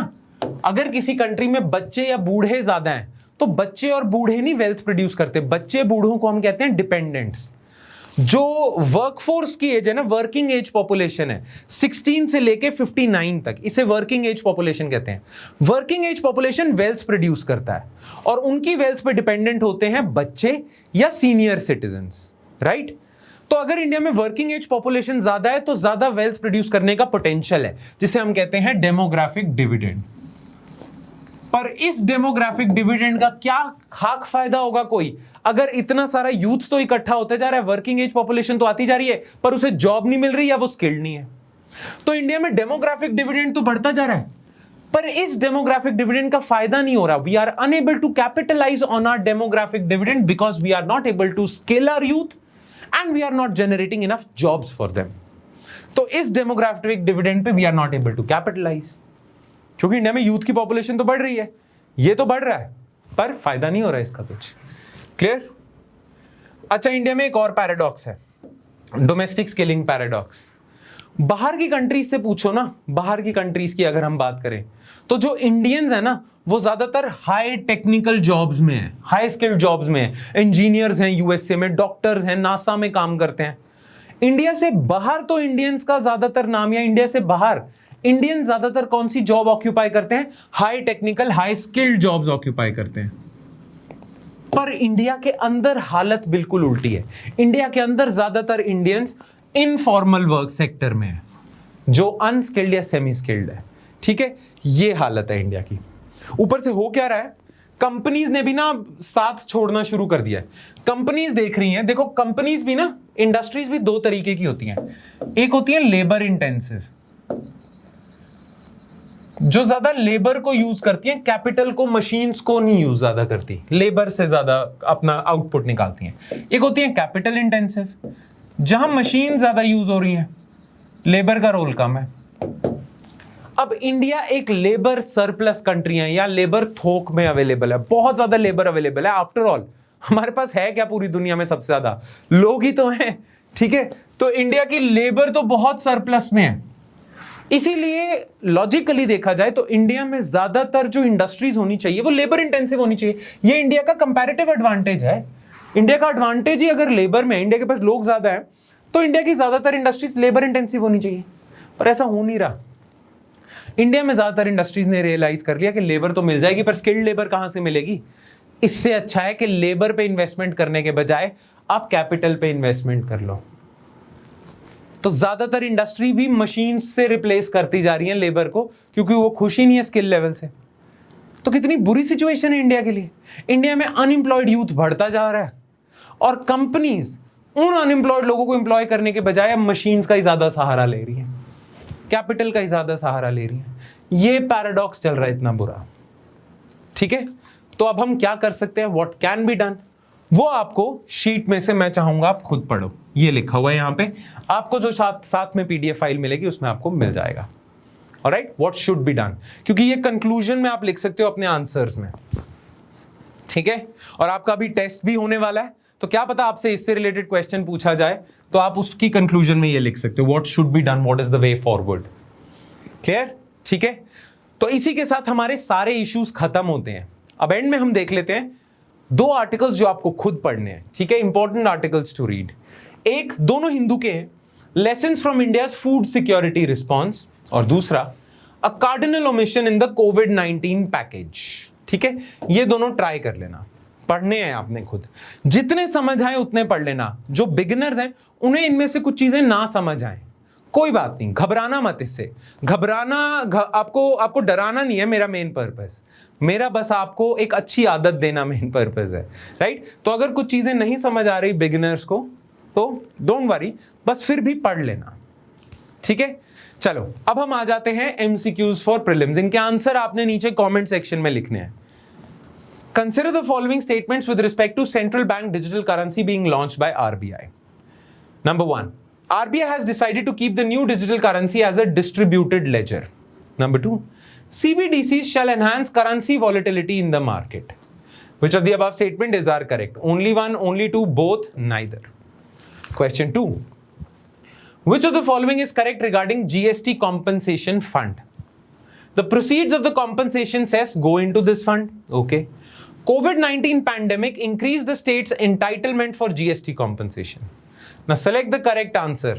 अगर किसी कंट्री में बच्चे या बूढ़े ज्यादा हैं, तो बच्चे और बूढ़े नहीं वेल्थ प्रोड्यूस करते. बच्चे बूढ़ों को हम कहते हैं डिपेंडेंट्स. जो वर्कफोर्स की एज है ना, वर्किंग एज पॉपुलेशन है 16 से लेके 59 तक, इसे वर्किंग एज पॉपुलेशन कहते हैं. Working age population wealth produce करता है और उनकी वेल्थ पे डिपेंडेंट होते हैं बच्चे या सीनियर सिटीजन्स, राइट? तो अगर इंडिया में वर्किंग एज पॉपुलेशन ज्यादा है तो ज्यादा वेल्थ प्रोड्यूस करने का पोटेंशियल है, जिसे हम कहते हैं डेमोग्राफिक डिविडेंड. पर इस डेमोग्राफिक डिविडेंड का क्या खाक फायदा होगा कोई, अगर इतना सारा यूथ तो इकट्ठा होते जा रहा है, वर्किंग एज पॉपुलेशन तो आती जा रही है, पर उसे जॉब नहीं मिल रही या वो स्किल्ड नहीं है. तो इंडिया में डेमोग्राफिक डिविडेंड तो बढ़ता जा रहा है, पर इस डेमोग्राफिक डिविडेंड का फायदा नहीं हो रहा. We are unable to capitalise on our demographic dividend because we are not able to skill our youth and we are not generating enough jobs for them. तो इस डेमोग्राफिक डिविडेंड पे we are not able to capitalise, क्योंकि इंडिया में यूथ की पॉपुलेशन तो बढ़ रही है, ये तो बढ़ रहा है, पर फायदा नहीं हो रहा है इसका कुछ. क्लियर? अच्छा, इंडिया में एक और पैराडॉक्स है, डोमेस्टिक स्किलिंग पैराडॉक्स. बाहर की कंट्रीज से पूछो ना, बाहर की कंट्रीज की अगर हम बात करें, तो जो इंडियंस है ना, वो ज्यादातर हाई टेक्निकल जॉब्स में है, हाई स्किल्ड जॉब्स में है. इंजीनियर्स हैं यूएसए में, डॉक्टर्स हैं, नासा में काम करते हैं. इंडिया से बाहर तो इंडियंस का ज्यादातर नाम, या इंडिया से बाहर इंडियन ज्यादातर कौन सी जॉब ऑक्यूपाई करते हैं? High technical, high skilled jobs occupy करते हैं. पर इंडिया के अंदर हालत बिल्कुल उल्टी है. इंडिया के अंदर ज्यादातर इंडियंस इनफॉर्मल वर्क सेक्टर में है, जो अनस्किल्ड या सेमी स्किल्ड है. ठीक है, ये हालत है इंडिया की. ऊपर से हो क्या रहा है? कंपनीज ने भी ना साथ छोड़ना शुरू कर दिया है. कंपनीज देख रही हैं, देखो कंपनीज भी ना, इंडस्ट्रीज भी दो तरीके की होती हैं. एक होती है लेबर इंटेंसिव, जो ज्यादा लेबर को यूज करती हैं, कैपिटल को, मशीन्स को नहीं यूज ज्यादा करती, लेबर से ज्यादा अपना आउटपुट निकालती हैं. एक होती है कैपिटल इंटेंसिव, जहां मशीन ज्यादा यूज हो रही हैं, लेबर का रोल कम है. अब इंडिया एक लेबर सरप्लस कंट्री है या लेबर थोक में अवेलेबल है, बहुत ज्यादा लेबर अवेलेबल है। आफ्टर ऑल हमारे पास है क्या पूरी दुनिया में, सबसे ज्यादा लोग ही तो हैं, ठीक है। तो इंडिया की लेबर तो बहुत सरप्लस में है, इसीलिए लॉजिकली देखा जाए तो इंडिया में ज्यादातर जो इंडस्ट्रीज होनी चाहिए वो लेबर इंटेंसिव होनी चाहिए। ये इंडिया का कंपैरेटिव एडवांटेज है। इंडिया का एडवांटेज ही अगर लेबर में, इंडिया के पास लोग ज्यादा है तो इंडिया की ज्यादातर इंडस्ट्रीज लेबर इंटेंसिव होनी चाहिए, पर ऐसा हो नहीं रहा। इंडिया में ज्यादातर इंडस्ट्रीज ने रियलाइज कर लिया कि लेबर तो मिल जाएगी पर स्किल्ड लेबर कहां से मिलेगी। इससे अच्छा है कि लेबर पे इन्वेस्टमेंट करने के बजाय आप कैपिटल पे इन्वेस्टमेंट कर लो। तो ज्यादातर इंडस्ट्री भी मशीन से रिप्लेस करती जा रही है लेबर को, क्योंकि वो खुश ही नहीं है स्किल लेवल से। तो कितनी बुरी सिचुएशन है इंडिया के लिए। इंडिया में अनएम्प्लॉयड यूथ बढ़ता जा रहा है और कंपनीज उन अनएम्प्लॉयड लोगों को एम्प्लॉय करने के बजाय मशीन्स का ही ज्यादा सहारा ले रही है, कैपिटल का ही ज्यादा सहारा ले रही है। ये पैराडॉक्स चल रहा है इतना बुरा, ठीक है। तो अब हम क्या कर सकते हैं, व्हाट कैन बी डन, वो आपको शीट में से मैं चाहूंगा आप खुद पढ़ो। ये लिखा हुआ है यहां पे, आपको जो साथ में पीडीएफ फाइल मिलेगी उसमें आपको मिल जाएगा। Alright, what should be done, क्योंकि ये कंक्लूजन में आप लिख सकते हो अपने आंसर्स में, ठीक है। और आपका अभी टेस्ट भी होने वाला है, तो क्या पता आपसे इससे रिलेटेड क्वेश्चन पूछा जाए तो आप उसकी कंक्लूजन में ये लिख सकते हो, what should be done, what is the way forward. Clear, ठीक है। तो इसी के साथ हमारे सारे इश्यूज खत्म होते हैं। अब एंड में हम देख लेते हैं 2 आर्टिकल्स जो आपको खुद पढ़ने हैं, ठीक है, इंपॉर्टेंट आर्टिकल्स टू रीड। एक, दोनों हिंदू के हैं, lessons from India's food security response, और दूसरा a cardinal omission in the कोविड-19 पैकेज, ठीक है। ये दोनों ट्राई कर लेना, पढ़ने हैं आपने खुद, जितने समझ आए उतने पढ़ लेना। जो बिगिनर्स हैं उन्हें इनमें से कुछ चीजें ना समझ आए, कोई बात नहीं, घबराना मत। इससे घबराना आपको डराना नहीं है मेरा मेन पर्पस, मेरा बस आपको एक अच्छी आदत देना मेन पर्पस है, राइट। तो अगर कुछ चीजें नहीं समझ आ रही बिगिनर्स को तो डोंट वरी, बस फिर भी पढ़ लेना, ठीक है। चलो अब हम आ जाते हैं एमसीक्यूज फॉर प्रीलिम्स। इनके आंसर आपने नीचे कमेंट सेक्शन में लिखने हैं। Consider the following statements with respect to central bank digital currency being launched by RBI. Number 1, RBI has decided to keep the new digital currency as a distributed ledger. Number 2, CBDCs shall enhance currency volatility in the market. Which of the above statement are correct? Only one, only two, both, neither. Question 2, which of the following is correct regarding GST compensation fund? The proceeds of the compensation cess go into this fund. Okay. COVID-19 pandemic increased the state's entitlement for GST compensation. Now select the correct answer.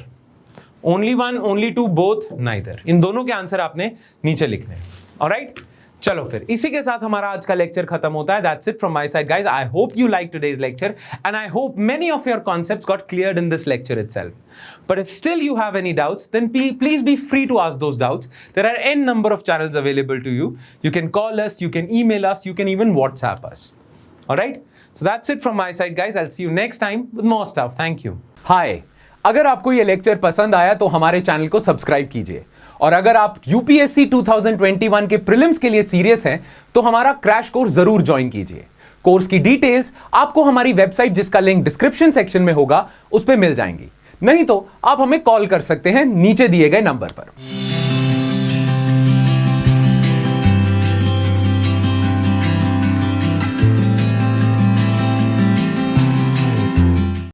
Only one, only two, both, neither. इन दोनों के आंसर आपने नीचे लिखने हैं। Alright? चलो फिर इसी के साथ हमारा आज का लेक्चर खत्म होता है। That's it from my side, guys. I hope you liked today's lecture and I hope many of your concepts got cleared in this lecture itself. But if still you have any doubts, then please be free to ask those doubts. There are n number of channels available to you. You can call us, you can email us, you can even WhatsApp us. Alright? So that's it from my side, guys. I'll see you next time with more stuff. Thank you. Hi. अगर आपको ये लेक्चर पसंद आया तो हमारे चैनल को सब्सक्राइब कीजिए, और अगर आप यूपीएससी 2021 के प्रीलिम्स के लिए सीरियस हैं तो हमारा क्रैश कोर्स जरूर ज्वाइन कीजिए। कोर्स की डिटेल्स आपको हमारी वेबसाइट, जिसका लिंक डिस्क्रिप्शन सेक्शन में होगा, उस पर मिल जाएंगी। नहीं तो आप हमें कॉल कर सकते हैं नीचे दिए गए नंबर पर।